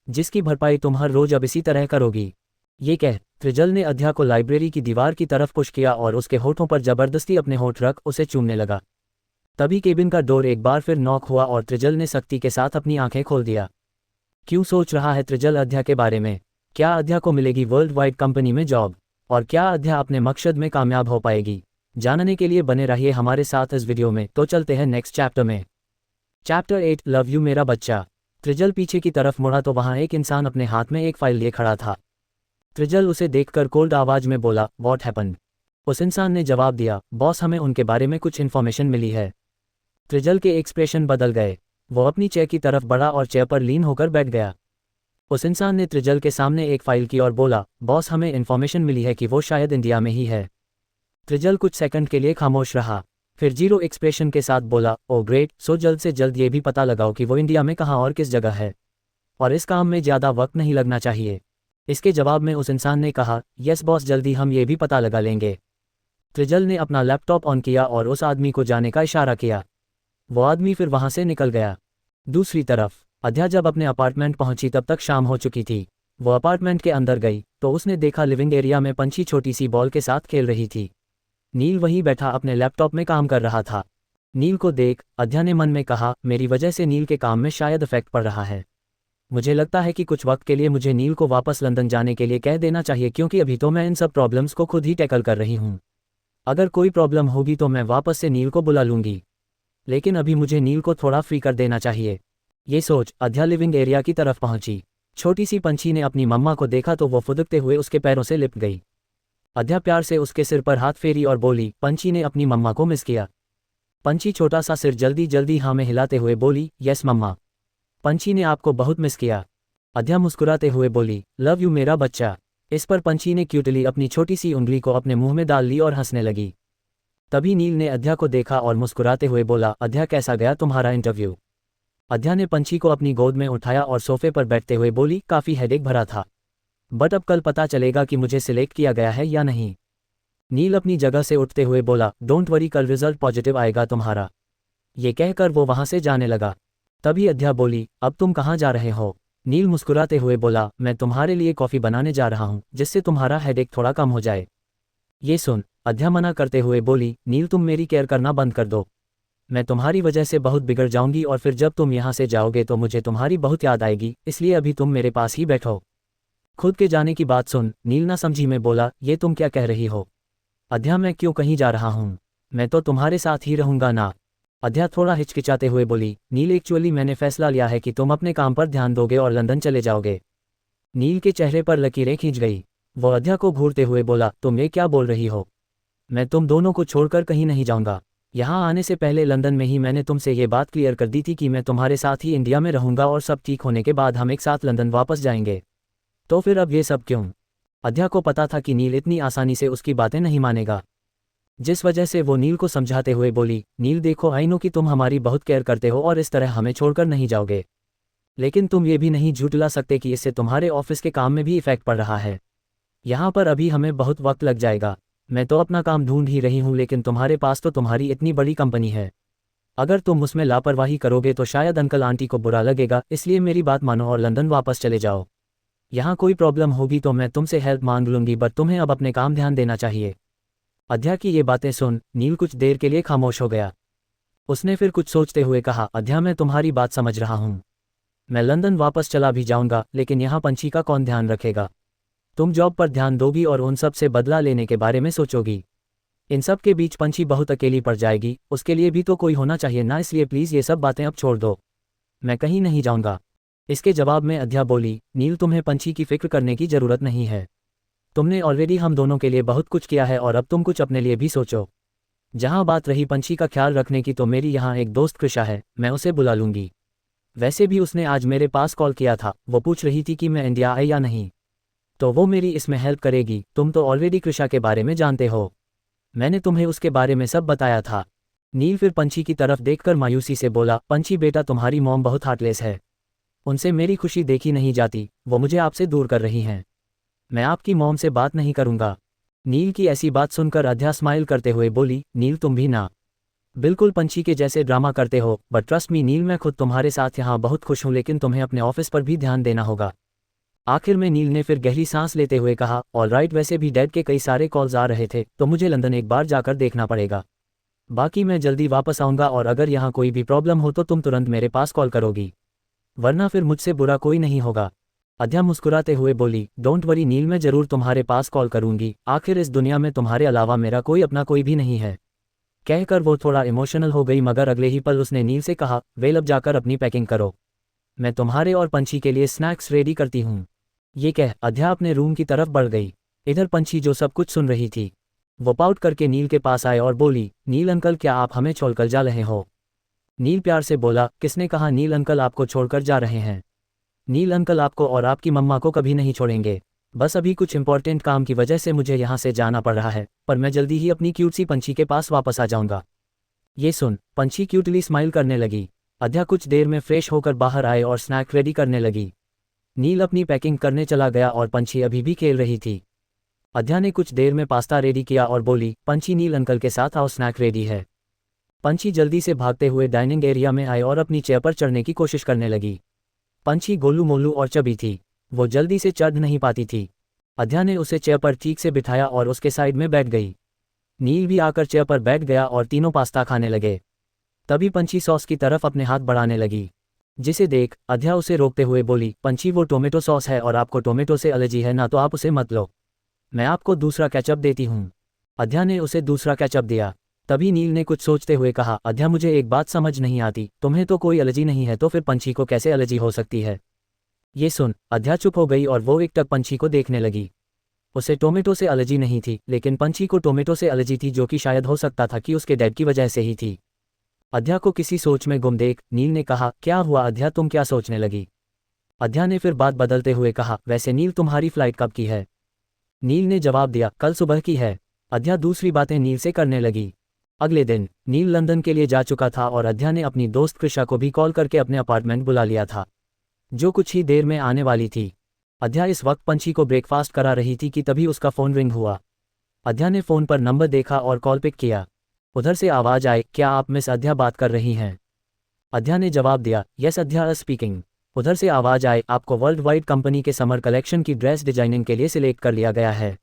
जिसकी भरपाई तुम हर रोज अब इसी तरह करोगी। ये कह त्रिजल ने अद्या को लाइब्रेरी की दीवार की तरफ पुश किया और उसके होठों पर जबरदस्ती अपने होठ रख उसे चूमने लगा। तभी केबिन का डोर एक बार फिर नॉक हुआ और त्रिजल ने सख्ती के साथ अपनी आंखें खोल दिया। क्यों सोच रहा है त्रिजल अद्या के बारे में? क्या अद्या को मिलेगी वर्ल्ड वाइड कंपनी में जॉब? और क्या अद्या अपने मकसद में कामयाब हो पाएगी? जानने के लिए बने रहिए हमारे साथ इस वीडियो में। तो चलते हैं नेक्स्ट चैप्टर में। चैप्टर 8, लव यू मेरा बच्चा। त्रिजल पीछे की तरफ मुड़ा तो वहां एक इंसान अपने हाथ में एक फाइल लिए खड़ा था। त्रिजल उसे देखकर कोल्ड आवाज में बोला, व्हाट हैपेंड? उस इंसान ने जवाब दिया, बॉस हमें उनके बारे में कुछ इन्फॉर्मेशन मिली है। त्रिजल के एक्सप्रेशन बदल गए। वो अपनी चेयर की तरफ बढ़ा और चेयर पर लीन होकर बैठ गया। उस इंसान ने त्रिजल के सामने एक फाइल की और बोला, बॉस हमें इन्फॉर्मेशन मिली है कि वो शायद इंडिया में ही है। त्रिजल कुछ सेकंड के लिए खामोश रहा, फिर जीरो एक्सप्रेशन के साथ बोला, ओ ग्रेट, सो जल्द से जल्द ये भी पता लगाओ कि वो इंडिया में कहाँ और किस जगह है, और इस काम में ज़्यादा वक्त नहीं लगना चाहिए। इसके जवाब में उस इंसान ने कहा, यस बॉस, जल्दी हम ये भी पता लगा लेंगे। त्रिजल ने अपना लैपटॉप ऑन किया और उस आदमी को जाने का इशारा किया। वो आदमी फिर वहां से निकल गया। दूसरी तरफ अद्या जब अपने अपार्टमेंट पहुंची तब तक शाम हो चुकी थी। वो अपार्टमेंट के अंदर गई तो उसने देखा लिविंग एरिया में पंछी छोटी सी बॉल के साथ खेल रही थी। नील वहीं बैठा अपने लैपटॉप में काम कर रहा था। नील को देख अद्या ने मन में कहा, मेरी वजह से नील के काम में शायद इफेक्ट पड़ रहा है। मुझे लगता है कि कुछ वक्त के लिए मुझे नील को वापस लंदन जाने के लिए कह देना चाहिए, क्योंकि अभी तो मैं इन सब प्रॉब्लम्स को खुद ही टैकल कर रही हूँ। अगर कोई प्रॉब्लम होगी तो मैं वापस से नील को बुला लूँगी, लेकिन अभी मुझे नील को थोड़ा फ्री कर देना चाहिए। ये सोच अद्या लिविंग एरिया की तरफ पहुंची। छोटी सी पंछी ने अपनी मम्मा को देखा तो वो फुदकते हुए उसके पैरों से लिपट गई। अद्या प्यार से उसके सिर पर हाथ फेरी और बोली, पंछी ने अपनी मम्मा को मिस किया। पंछी छोटा सा सिर जल्दी जल्दी हाँ में हिलाते हुए बोली, यस मम्मा, पंछी ने आपको बहुत मिस किया। अद्या मुस्कुराते हुए बोली, लव यू मेरा बच्चा। इस पर पंछी ने क्यूटली अपनी छोटी सी उंगली को अपने मुंह में डाल ली और हंसने लगी। तभी नील ने अद्या को देखा और मुस्कुराते हुए बोला, अद्या कैसा गया तुम्हारा इंटरव्यू? अद्या ने पंछी को अपनी गोद में उठाया और सोफे पर बैठते हुए बोली, काफ़ी हेडेक भरा था, बट अब कल पता चलेगा कि मुझे सिलेक्ट किया गया है या नहीं। नील अपनी जगह से उठते हुए बोला, डोंट वरी, कल रिजल्ट पॉजिटिव आएगा तुम्हारा। ये कहकर वो वहां से जाने लगा। तभी अद्या बोली, अब तुम कहाँ जा रहे हो? नील मुस्कुराते हुए बोला, मैं तुम्हारे लिए कॉफ़ी बनाने जा रहा हूँ, जिससे तुम्हारा हेडेक थोड़ा कम हो जाए। ये सुन अद्या मना करते हुए बोली, नील तुम मेरी केयर करना बंद कर दो, मैं तुम्हारी वजह से बहुत बिगड़ जाऊंगी और फिर जब तुम यहाँ से जाओगे तो मुझे तुम्हारी बहुत याद आएगी, इसलिए अभी तुम मेरे पास ही बैठो। खुद के जाने की बात सुन नील ना समझी में बोला, ये तुम क्या कह रही हो? अद्या मैं क्यों कहीं जा रहा हूँ, मैं तो तुम्हारे साथ ही रहूँगा ना। अद्या थोड़ा हिचकिचाते हुए बोली, नील एक्चुअली मैंने फैसला लिया है कि तुम अपने काम पर ध्यान दोगे और लंदन चले जाओगे। नील के चेहरे पर लकीरें खींच गई। वो अद्या को घूरते हुए बोला, तुम ये क्या बोल रही हो? मैं तुम दोनों को छोड़कर कहीं नहीं जाऊँगा। यहाँ आने से पहले लंदन में ही मैंने तुमसे ये बात क्लियर कर दी थी कि मैं तुम्हारे साथ ही इंडिया में रहूँगा और सब ठीक होने के बाद हम एक साथ लंदन वापस जाएंगे। तो फिर अब ये सब क्यों? अद्या को पता था कि नील इतनी आसानी से उसकी बातें नहीं मानेगा, जिस वजह से वो नील को समझाते हुए बोली, नील देखो, आई नो कि तुम हमारी बहुत केयर करते हो और इस तरह हमें छोड़कर नहीं जाओगे, लेकिन तुम ये भी नहीं झूठला सकते कि इससे तुम्हारे ऑफिस के काम में भी इफेक्ट पड़ रहा है। यहाँ पर अभी हमें बहुत वक्त लग जाएगा। मैं तो अपना काम ढूंढ ही रही हूँ, लेकिन तुम्हारे पास तो तुम्हारी इतनी बड़ी कंपनी है। अगर तुम उसमें लापरवाही करोगे तो शायद अंकल आंटी को बुरा लगेगा, इसलिए मेरी बात मानो और लंदन वापस चले जाओ। यहाँ कोई प्रॉब्लम होगी तो मैं तुमसे हेल्प मांग लूंगी, बट तुम्हें अब अपने काम ध्यान देना चाहिए। अद्या की ये बातें सुन नील कुछ देर के लिए खामोश हो गया। उसने फिर कुछ सोचते हुए कहा, अद्या मैं तुम्हारी बात समझ रहा हूँ। मैं लंदन वापस चला भी जाऊंगा, लेकिन यहाँ पंछी का कौन ध्यान रखेगा? तुम जॉब पर ध्यान दोगी और उन सब से बदला लेने के बारे में सोचोगी। इन सब के बीच पंछी बहुत अकेली पड़ जाएगी, उसके लिए भी तो कोई होना चाहिए ना, इसलिए प्लीज़ ये सब बातें अब छोड़ दो। मैं कहीं नहीं जाऊंगा। इसके जवाब में अद्या बोली, नील तुम्हें पंछी की फिक्र करने की ज़रूरत नहीं है। तुमने ऑलरेडी हम दोनों के लिए बहुत कुछ किया है और अब तुम कुछ अपने लिए भी सोचो। जहाँ बात रही पंछी का ख्याल रखने की, तो मेरी यहाँ एक दोस्त कृषा है, मैं उसे बुला लूँगी। वैसे भी उसने आज मेरे पास कॉल किया था, वो पूछ रही थी कि मैं इंडिया आई या नहीं, तो वो मेरी इसमें हेल्प करेगी। तुम तो ऑलरेडी कृषा के बारे में जानते हो, मैंने तुम्हें उसके बारे में सब बताया था। नील फिर पंछी की तरफ देखकर मायूसी से बोला, पंछी बेटा तुम्हारी मॉम बहुत हार्टलेस है, उनसे मेरी खुशी देखी नहीं जाती, वो मुझे आपसे दूर कर रही हैं। मैं आपकी मॉम से बात नहीं करूँगा। नील की ऐसी बात सुनकर अद्या स्माइल करते हुए बोली, नील तुम भी ना बिल्कुल पंछी के जैसे ड्रामा करते हो, बट ट्रस्ट मी नील, मैं खुद तुम्हारे साथ यहाँ बहुत खुश हूँ, लेकिन तुम्हें अपने ऑफिस पर भी ध्यान देना होगा। आखिर में नील ने फिर गहरी सांस लेते हुए कहा, ऑलराइट, वैसे भी डैड के कई सारे कॉल्स आ रहे थे, तो मुझे लंदन एक बार जाकर देखना पड़ेगा। बाकी मैं जल्दी वापस आऊँगा और अगर यहाँ कोई भी प्रॉब्लम हो तो तुम तुरंत मेरे पास कॉल करोगी, वरना फिर मुझसे बुरा कोई नहीं होगा। अद्या मुस्कुराते हुए बोली, डोंट वरी नील, मैं जरूर तुम्हारे पास कॉल करूँगी, आखिर इस दुनिया में तुम्हारे अलावा मेरा कोई अपना कोई भी नहीं है। कहकर वो थोड़ा इमोशनल हो गई, मगर अगले ही पल उसने नील से कहा, वेल अब जाकर अपनी पैकिंग करो, मैं तुम्हारे और पंछी के लिए स्नैक्स रेडी करती हूँ। ये कह अद्या अपने रूम की तरफ बढ़ गई। इधर पंछी जो सब कुछ सुन रही थी, वो पाउट करके नील के पास आए और बोली, नील अंकल क्या आप हमें छोड़कर जा रहे हो? नील प्यार से बोला, किसने कहा नील अंकल आपको छोड़कर जा रहे हैं? नील अंकल आपको और आपकी मम्मा को कभी नहीं छोड़ेंगे, बस अभी कुछ इंपॉर्टेंट काम की वजह से मुझे यहाँ से जाना पड़ रहा है, पर मैं जल्दी ही अपनी क्यूट सी पंछी के पास वापस आ जाऊँगा। ये सुन पंछी क्यूटली स्माइल करने लगी। अद्या कुछ देर में फ्रेश होकर बाहर आए और स्नैक रेडी करने लगी। नील अपनी पैकिंग करने चला गया और पंछी अभी भी खेल रही थी। अद्या ने कुछ देर में पास्ता रेडी किया और बोली, पंछी नील अंकल के साथ आओ, स्नैक रेडी है। पंछी जल्दी से भागते हुए डाइनिंग एरिया में आए और अपनी चेयर पर चढ़ने की कोशिश करने लगी। पंछी गोलू मोलू और चबी थी, वो जल्दी से चढ़ नहीं पाती थी। अद्या ने उसे चेयर पर ठीक से बिठाया और उसके साइड में बैठ गई। नील भी आकर चेयर पर बैठ गया और तीनों पास्ता खाने लगे। तभी पंछी सॉस की तरफ अपने हाथ बढ़ाने लगी, जिसे देख अद्या उसे रोकते हुए बोली, पंछी वो टोमेटो सॉस है और आपको टोमेटो से एलर्जी है ना, तो आप उसे मत लो, मैं आपको दूसरा केचप देती हूँ। अद्या ने उसे दूसरा केचप दिया। तभी नील ने कुछ सोचते हुए कहा, अद्या मुझे एक बात समझ नहीं आती, तुम्हें तो कोई एलर्जी नहीं है, तो फिर पंछी को कैसे एलर्जी हो सकती है? ये सुन अद्या चुप हो गई और वो एकटक पंछी को देखने लगी। उसे टोमेटो से एलर्जी नहीं थी, लेकिन पंछी को टोमेटो से एलर्जी थी, जो कि शायद हो सकता था कि उसके डैड की वजह से ही थी। अद्या को किसी सोच में गुम देख नील ने कहा, क्या हुआ अद्या, तुम क्या सोचने लगी? अद्या ने फिर बात बदलते हुए कहा, वैसे नील तुम्हारी फ्लाइट कब की है? नील ने जवाब दिया, कल सुबह की है। अद्या दूसरी बातें नील से करने लगी। अगले दिन नील लंदन के लिए जा चुका था और अद्या ने अपनी दोस्त कृषा को भी कॉल करके अपने अपार्टमेंट बुला लिया था, जो कुछ ही देर में आने वाली थी। अद्या इस वक्त पंछी को ब्रेकफास्ट करा रही थी कि तभी उसका फ़ोन रिंग हुआ। अद्या ने फ़ोन पर नंबर देखा और कॉल पिक किया। उधर से आवाज़ आए, क्या आप मिस अद्या बात कर रही हैं? अद्या ने जवाब दिया, यस अद्या स्पीकिंग। उधर से आवाज़ आए, आपको वर्ल्ड वाइड कंपनी के समर कलेक्शन की ड्रेस डिजाइनिंग के लिए सिलेक्ट कर लिया गया है।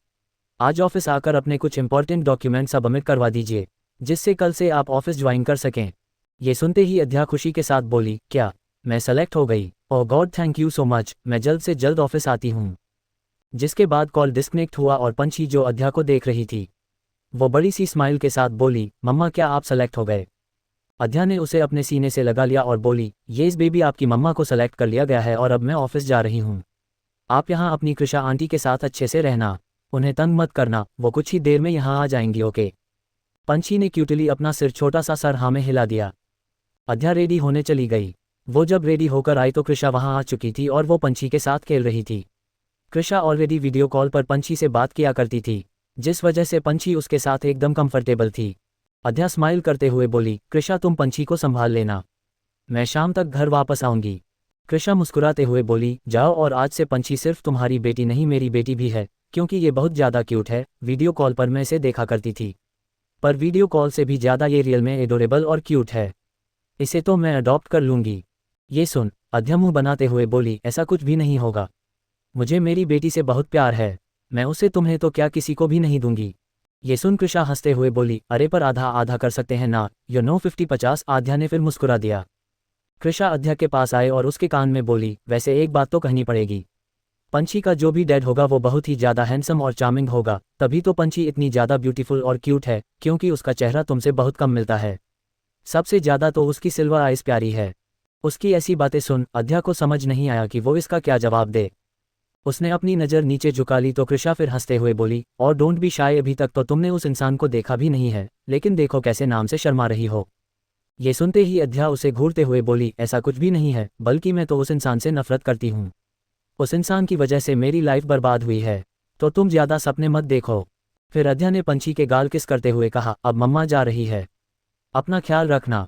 आज ऑफिस आकर अपने कुछ इंपॉर्टेंट डॉक्यूमेंट सबमिट करवा दीजिए, जिससे कल से आप ऑफिस ज्वाइन कर सकें। ये सुनते ही अद्या खुशी के साथ बोली, क्या मैं सेलेक्ट हो गई? Oh god thank you so much, मैं जल्द से जल्द ऑफिस आती हूँ। जिसके बाद कॉल डिस्कनेक्ट हुआ और पंछी जो अद्या को देख रही थी, वो बड़ी सी स्माइल के साथ बोली, मम्मा क्या आप सेलेक्ट हो गए? अद्या ने उसे अपने सीने से लगा लिया और बोली, ये इस बेबी आपकी मम्मा को सेलेक्ट कर लिया गया है और अब मैं ऑफिस जा रही हूँ। आप यहाँ अपनी कृषा आंटी के साथ अच्छे से रहना, उन्हें तंग मत करना, वो कुछ ही देर में यहाँ आ जाएंगी, ओके? पंछी ने क्यूटली अपना सिर छोटा सा सर हाँ में हिला दिया। अध्या रेडी होने चली गई। वो जब रेडी होकर आई तो कृषा वहां आ चुकी थी और वो पंछी के साथ खेल रही थी। कृषा ऑलरेडी वीडियो कॉल पर पंछी से बात किया करती थी, जिस वजह से पंछी उसके साथ एकदम कंफर्टेबल थी। अध्या स्माइल करते हुए बोली, कृषा तुम पंछी को संभाल लेना, मैं शाम तक घर वापस आऊंगी। कृषा मुस्कुराते हुए बोली, जाओ, और आज से पंछी सिर्फ तुम्हारी बेटी नहीं मेरी बेटी भी है, क्योंकि ये बहुत ज़्यादा क्यूट है। वीडियो कॉल पर मैं इसे देखा करती थी, पर वीडियो कॉल से भी ज़्यादा ये रियल में एडोरेबल और क्यूट है। इसे तो मैं अडॉप्ट कर लूँगी। ये सुन अध्या मुँह बनाते हुए बोली, ऐसा कुछ भी नहीं होगा, मुझे मेरी बेटी से बहुत प्यार है, मैं उसे तुम्हें तो क्या किसी को भी नहीं दूंगी। ये सुन कृषा हंसते हुए बोली, अरे पर आधा आधा कर सकते हैं ना, 50-50। आध्या ने फिर मुस्कुरा दिया। कृषा अध्या के पास आए और उसके कान में बोली, वैसे एक बात तो कहनी पड़ेगी, पंछी का जो भी डैड होगा वो बहुत ही ज़्यादा हैंडसम और चार्मिंग होगा, तभी तो पंछी इतनी ज़्यादा ब्यूटीफुल और क्यूट है, क्योंकि उसका चेहरा तुमसे बहुत कम मिलता है। सबसे ज़्यादा तो उसकी सिल्वर आइज प्यारी है। उसकी ऐसी बातें सुन अध्या को समझ नहीं आया कि वो इसका क्या जवाब दे। उसने अपनी नज़र नीचे झुका ली तो कृषा फिर हंसते हुए बोली, और डोंट बी शाय, अभी तक तो तुमने उस इंसान को देखा भी नहीं है, लेकिन देखो कैसे नाम से शर्मा रही हो। ये सुनते ही अध्या उसे घूरते हुए बोली, ऐसा कुछ भी नहीं है, बल्कि मैं तो उस इंसान से नफरत करती हूँ। उस इंसान की वजह से मेरी लाइफ बर्बाद हुई है, तो तुम ज़्यादा सपने मत देखो। फिर अध्या ने पंछी के गाल किस करते हुए कहा, अब मम्मा जा रही है, अपना ख्याल रखना।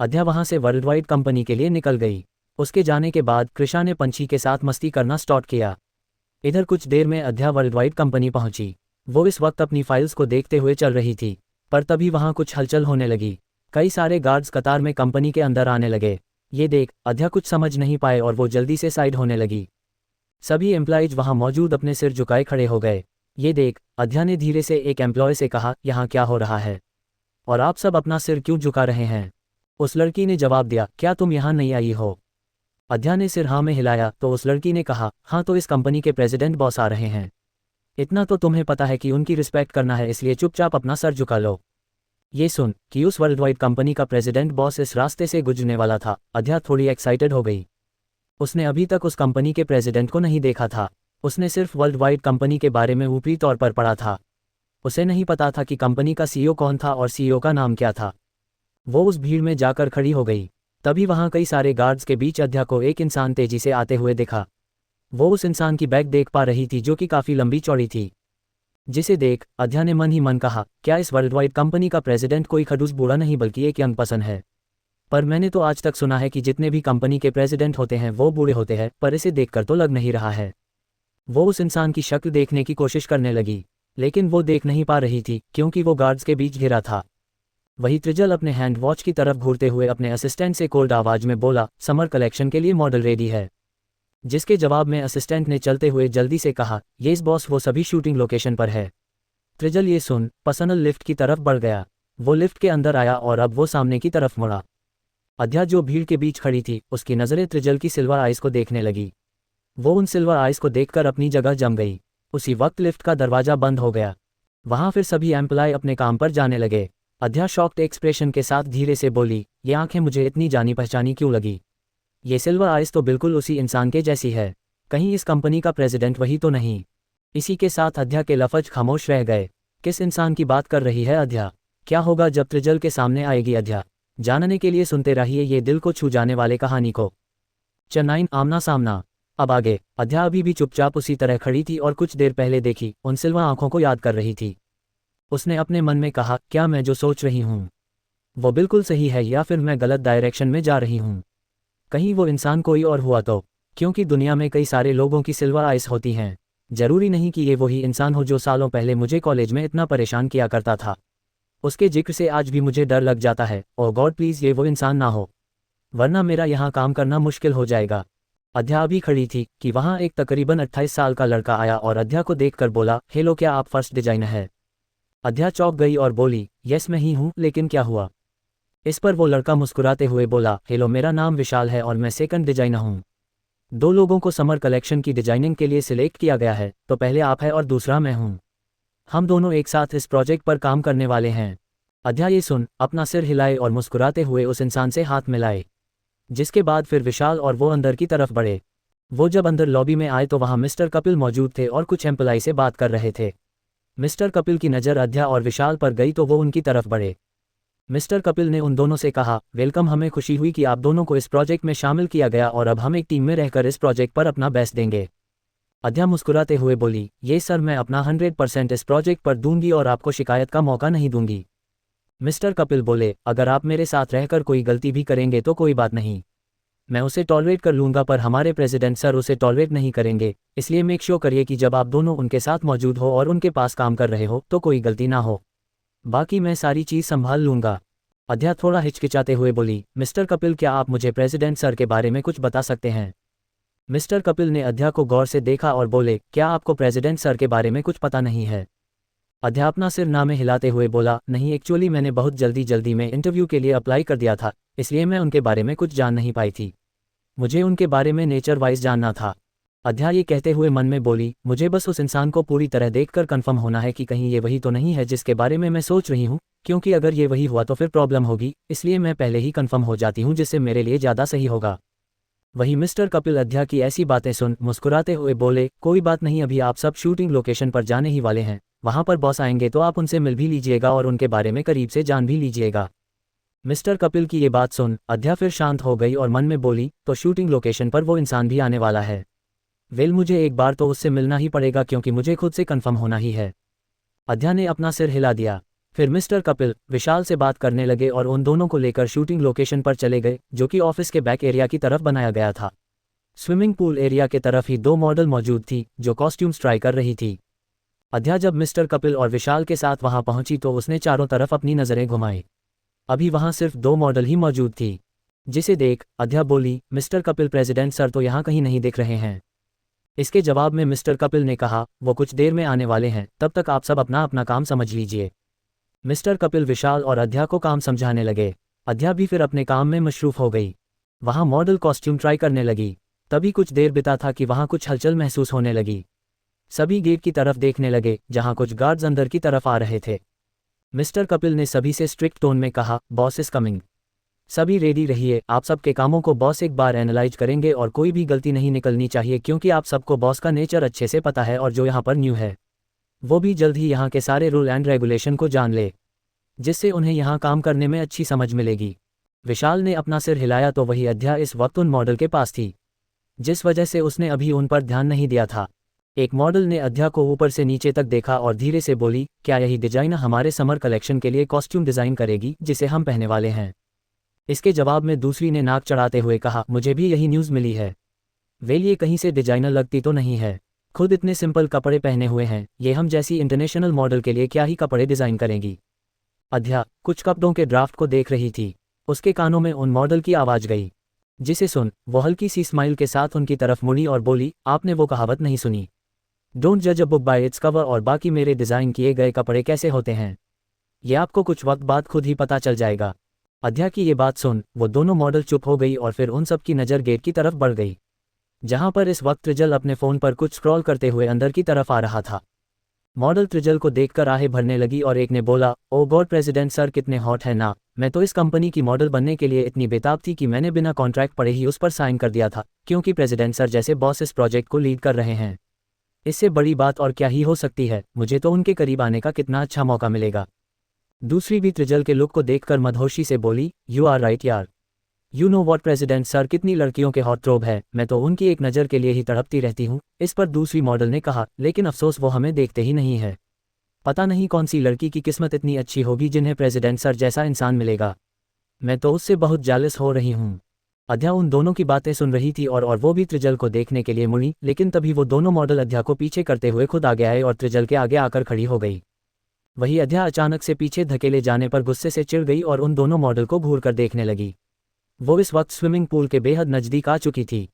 अध्या वहाँ से वर्ल्ड वाइड कंपनी के लिए निकल गई। उसके जाने के बाद कृषा ने पंछी के साथ मस्ती करना स्टार्ट किया। इधर कुछ देर में अध्या वर्ल्ड वाइड कंपनी पहुंची। वो इस वक्त अपनी फाइल्स को देखते हुए चल रही थी, पर तभी वहां कुछ हलचल होने लगी। कई सारे गार्ड्स कतार में कंपनी के अंदर आने लगे। ये देख अध्या कुछ समझ नहीं पाए और वो जल्दी से साइड होने लगी। सभी एम्प्लॉयज वहां मौजूद अपने सिर झुकाए खड़े हो गए। ये देख अध्या ने धीरे से एक एम्प्लॉय से कहा, यहाँ क्या हो रहा है और आप सब अपना सिर क्यों झुका रहे हैं। उस लड़की ने जवाब दिया, क्या तुम यहाँ नहीं आई हो। अध्या ने सिर हाँ में हिलाया तो उस लड़की ने कहा, हाँ तो इस कंपनी के प्रेसिडेंट बॉस आ रहे हैं, इतना तो तुम्हें पता है कि उनकी रिस्पेक्ट करना है, इसलिए चुपचाप अपना सर झुका लो। ये सुन कि उस वर्ल्ड वाइड कंपनी का प्रेसिडेंट बॉस इस रास्ते से गुजरने वाला था, अध्या थोड़ी एक्साइटेड हो गई। उसने अभी तक उस कंपनी के प्रेसिडेंट को नहीं देखा था। उसने सिर्फ वर्ल्ड वाइड कंपनी के बारे में ऊपरी तौर पर पढ़ा था। उसे नहीं पता था कि कंपनी का सीईओ कौन था और सीईओ का नाम क्या था। वो उस भीड़ में जाकर खड़ी हो गई। तभी वहां कई सारे गार्ड्स के बीच अध्या को एक इंसान तेजी से आते हुए दिखा। वो उस इंसान की बैग देख पा रही थी जो कि काफ़ी लंबी चौड़ी थी, जिसे देख अध्या ने मन ही मन कहा, क्या इस वर्ल्ड वाइड कंपनी का प्रेसिडेंट कोई खड़ूस बूढ़ा नहीं बल्कि एक यंग पर्सन है। पर मैंने तो आज तक सुना है कि जितने भी कंपनी के प्रेसिडेंट होते हैं वो बूढ़े होते हैं, पर इसे देखकर तो लग नहीं रहा है। वो उस इंसान की शक्ल देखने की कोशिश करने लगी, लेकिन वो देख नहीं पा रही थी क्योंकि वो गार्ड्स के बीच घिरा था। वही त्रिजल अपने हैंड वॉच की तरफ घूरते हुए अपने असिस्टेंट से कोल्ड आवाज में बोला, समर कलेक्शन के लिए मॉडल रेडी है। जिसके जवाब में असिस्टेंट ने चलते हुए जल्दी से कहा, येस बॉस, वो सभी शूटिंग लोकेशन पर है। त्रिजल ये सुन पर्सनल लिफ्ट की तरफ बढ़ गया। वो लिफ्ट के अंदर आया और अब वो सामने की तरफ मुड़ा। अध्या जो भीड़ के बीच खड़ी थी उसकी नज़रें त्रिजल की सिल्वर आइज को देखने लगी। वो उन सिल्वर आइज को देखकर अपनी जगह जम गई। उसी वक्त लिफ्ट का दरवाजा बंद हो गया। वहां फिर सभी एम्प्लॉय अपने काम पर जाने लगे। अध्या शॉक्ड एक्सप्रेशन के साथ धीरे से बोली, ये आंखें मुझे इतनी जानी पहचानी क्यों लगी। ये सिल्वर आइज तो बिल्कुल उसी इंसान के जैसी है। कहीं इस कंपनी का प्रेसिडेंट वही तो नहीं। इसी के साथ अध्या के लफ्ज खामोश रह गए। किस इंसान की बात कर रही है अध्या? क्या होगा जब त्रिजल के सामने आएगी अध्या? जानने के लिए सुनते रहिए ये दिल को छू जाने वाले कहानी को। चेन्नई आमना सामना। अब आगे। अध्या अभी भी चुपचाप उसी तरह खड़ी थी और कुछ देर पहले देखी उन सिल्वर आंखों को याद कर रही थी। उसने अपने मन में कहा, क्या मैं जो सोच रही हूँ वो बिल्कुल सही है या फिर मैं गलत डायरेक्शन में जा रही हूँ? कहीं वो इंसान कोई और हुआ तो? क्योंकि दुनिया में कई सारे लोगों की सिल्वर आइज होती हैं। जरूरी नहीं कि ये वही इंसान हो जो सालों पहले मुझे कॉलेज में इतना परेशान किया करता था। उसके जिक्र से आज भी मुझे डर लग जाता है। ओह गॉड प्लीज़ ये वो इंसान ना हो, वरना मेरा यहाँ काम करना मुश्किल हो जाएगा। अध्या अभी खड़ी थी कि वहाँ एक तकरीबन 28 साल का लड़का आया और अध्या को देखकर बोला, हेलो क्या आप फर्स्ट डिजाइनर है? अध्या चौंक गई और बोली, यस मैं ही हूँ, लेकिन क्या हुआ? इस पर वो लड़का मुस्कुराते हुए बोला, हेलो मेरा नाम विशाल है और मैं सेकंड डिजाइनर हूँ। 2 लोगों को समर कलेक्शन की डिजाइनिंग के लिए सिलेक्ट किया गया है, तो पहले आप है और दूसरा मैं हूँ। हम दोनों एक साथ इस प्रोजेक्ट पर काम करने वाले हैं। अध्या ये सुन अपना सिर हिलाए और मुस्कुराते हुए उस इंसान से हाथ मिलाए, जिसके बाद फिर विशाल और वो अंदर की तरफ बढ़े। वो जब अंदर लॉबी में आए तो वहाँ मिस्टर कपिल मौजूद थे और कुछ एम्प्लॉय से बात कर रहे थे। मिस्टर कपिल की नज़र अध्या और विशाल पर गई तो वो उनकी तरफ बढ़े। मिस्टर कपिल ने उन दोनों से कहा, वेलकम, हमें खुशी हुई कि आप दोनों को इस प्रोजेक्ट में शामिल किया गया और अब हम एक टीम में रहकर इस प्रोजेक्ट पर अपना बेस्ट देंगे। अध्या मुस्कुराते हुए बोली, ये सर, मैं अपना 100% इस प्रोजेक्ट पर दूंगी और आपको शिकायत का मौका नहीं दूंगी। मिस्टर कपिल बोले, अगर आप मेरे साथ रहकर कोई गलती भी करेंगे तो कोई बात नहीं, मैं उसे टॉलरेट कर लूंगा, पर हमारे प्रेसिडेंट सर उसे टॉलरेट नहीं करेंगे, इसलिए मेक श्योर करिए कि जब आप दोनों उनके साथ मौजूद हो और उनके पास काम कर रहे हो तो कोई गलती ना हो, बाकी मैं सारी चीज़ संभाल लूंगा। अध्या थोड़ा हिचकिचाते हुए बोली, मिस्टर कपिल, क्या आप मुझे प्रेसिडेंट सर के बारे में कुछ बता सकते हैं? मिस्टर कपिल ने अध्या को गौर से देखा और बोले, क्या आपको प्रेसिडेंट सर के बारे में कुछ पता नहीं है? अध्या अपना सिर ना में हिलाते हुए बोला, नहीं, एक्चुअली मैंने बहुत जल्दी में इंटरव्यू के लिए अप्लाई कर दिया था, इसलिए मैं उनके बारे में कुछ जान नहीं पाई थी, मुझे उनके बारे में नेचर वाइज जानना था। अध्या ये कहते हुए मन में बोली, मुझे बस उस इंसान को पूरी तरह देखकर कंफर्म होना है कि कहीं ये वही तो नहीं है जिसके बारे में मैं सोच रही हूँ, क्योंकि अगर ये वही हुआ तो फिर प्रॉब्लम होगी, इसलिए मैं पहले ही कंफर्म हो जाती हूँ, जिससे मेरे लिए ज़्यादा सही होगा। वही मिस्टर कपिल अध्या की ऐसी बातें सुन मुस्कुराते हुए बोले, कोई बात नहीं, अभी आप सब शूटिंग लोकेशन पर जाने ही वाले हैं, वहाँ पर बॉस आएंगे तो आप उनसे मिल भी लीजिएगा और उनके बारे में करीब से जान भी लीजिएगा। मिस्टर कपिल की ये बात सुन अध्या फिर शांत हो गई और मन में बोली, तो शूटिंग लोकेशन पर वो इंसान भी आने वाला है, वेल मुझे एक बार तो उससे मिलना ही पड़ेगा, क्योंकि मुझे खुद से कंफर्म होना ही है। अध्या ने अपना सिर हिला दिया। फिर मिस्टर कपिल विशाल से बात करने लगे और उन दोनों को लेकर शूटिंग लोकेशन पर चले गए, जो कि ऑफिस के बैक एरिया की तरफ बनाया गया था। स्विमिंग पूल एरिया के तरफ ही 2 मॉडल मौजूद थी जो कॉस्ट्यूम्स ट्राई कर रही थी। अध्या जब मिस्टर कपिल और विशाल के साथ वहां पहुंची तो उसने चारों तरफ अपनी नजरें घुमाई। अभी वहां सिर्फ 2 मॉडल ही मौजूद थी, जिसे देख अध्या बोली, मिस्टर कपिल, प्रेसिडेंट सर तो यहाँ कहीं नहीं दिख रहे हैं। इसके जवाब में मिस्टर कपिल ने कहा, वो कुछ देर में आने वाले हैं, तब तक आप सब अपना अपना काम समझ लीजिए। मिस्टर कपिल विशाल और अध्या को काम समझाने लगे। अध्या भी फिर अपने काम में मशरूफ हो गई, वहां मॉडल कॉस्ट्यूम ट्राई करने लगी। तभी कुछ देर बिता था कि वहां कुछ हलचल महसूस होने लगी। सभी गेट की तरफ देखने लगे, जहां कुछ गार्ड्स अंदर की तरफ आ रहे थे। मिस्टर कपिल ने सभी से स्ट्रिक्ट टोन में कहा, बॉस इज कमिंग, सभी रेडी रहिए, आप सबके कामों को बॉस एक बार एनालाइज करेंगे और कोई भी गलती नहीं निकलनी चाहिए, क्योंकि आप सबको बॉस का नेचर अच्छे से पता है और जो यहाँ पर न्यू है वो भी जल्द ही यहाँ के सारे रूल एंड रेगुलेशन को जान ले, जिससे उन्हें यहाँ काम करने में अच्छी समझ मिलेगी। विशाल ने अपना सिर हिलाया तो वही अध्या इस वक्त उन मॉडल के पास थी, जिस वजह से उसने अभी उन पर ध्यान नहीं दिया था। एक मॉडल ने अध्या को ऊपर से नीचे तक देखा और धीरे से बोली, क्या यही डिजाइनर हमारे समर कलेक्शन के लिए कॉस्ट्यूम डिज़ाइन करेगी जिसे हम पहने वाले हैं? इसके जवाब में दूसरी ने नाक चढ़ाते हुए कहा, मुझे भी यही न्यूज़ मिली है। वेल, ये कहीं से डिजाइनर लगती तो नहीं है, खुद इतने सिंपल कपड़े पहने हुए हैं, ये हम जैसी इंटरनेशनल मॉडल के लिए क्या ही कपड़े डिज़ाइन करेंगी। अध्या कुछ कपड़ों के ड्राफ्ट को देख रही थी, उसके कानों में उन मॉडल की आवाज़ गई, जिसे सुन वो हल्की सी स्माइल के साथ उनकी तरफ मुड़ी और बोली, आपने वो कहावत नहीं सुनी, डोंट जज a book by its cover, और बाकी मेरे डिज़ाइन किए गए कपड़े कैसे होते हैं ये आपको कुछ वक्त बाद खुद ही पता चल जाएगा। अध्या की ये बात सुन वो दोनों मॉडल चुप हो गई और फिर उन सब की नज़र गेट की तरफ बढ़ गई, जहां पर इस वक्त त्रिजल अपने फ़ोन पर कुछ स्क्रॉल करते हुए अंदर की तरफ आ रहा था। मॉडल त्रिजल को देखकर आहें भरने लगी और एक ने बोला, ओ गॉड प्रेसिडेंट सर कितने हॉट है ना, मैं तो इस कंपनी की मॉडल बनने के लिए इतनी बेताब थी कि मैंने बिना कॉन्ट्रैक्ट पढ़े ही उस पर साइन कर दिया था, क्योंकि प्रेसिडेंट सर जैसे बॉस इस प्रोजेक्ट को लीड कर रहे हैं। इससे बड़ी बात और क्या ही हो सकती है, मुझे तो उनके करीब आने का कितना अच्छा मौका मिलेगा। दूसरी भी त्रिजल के लुक को देखकर मदहोशी से बोली, यू आर राइट यार, you know what president sir कितनी लड़कियों के हॉट ट्रोब है, मैं तो उनकी एक नज़र के लिए ही तड़पती रहती हूँ। इस पर दूसरी मॉडल ने कहा, लेकिन अफसोस वो हमें देखते ही नहीं है, पता नहीं कौन सी लड़की की किस्मत इतनी अच्छी होगी जिन्हें प्रेसिडेंट सर जैसा इंसान मिलेगा, मैं तो उससे बहुत जालिस हो रही हूँ। अध्या उन दोनों की बातें सुन रही थी और वो भी त्रिजल को देखने के लिए मुड़ी, लेकिन तभी वो दोनों मॉडल अध्या को पीछे करते हुए खुद आगे आए और त्रिजल के आगे आकर खड़ी हो गई। वही अध्या अचानक से पीछे धकेले जाने पर गुस्से से चिढ़ गई और उन दोनों मॉडल को घूर कर देखने लगी। वो इस वक्त स्विमिंग पूल के बेहद नज़दीक आ चुकी थी।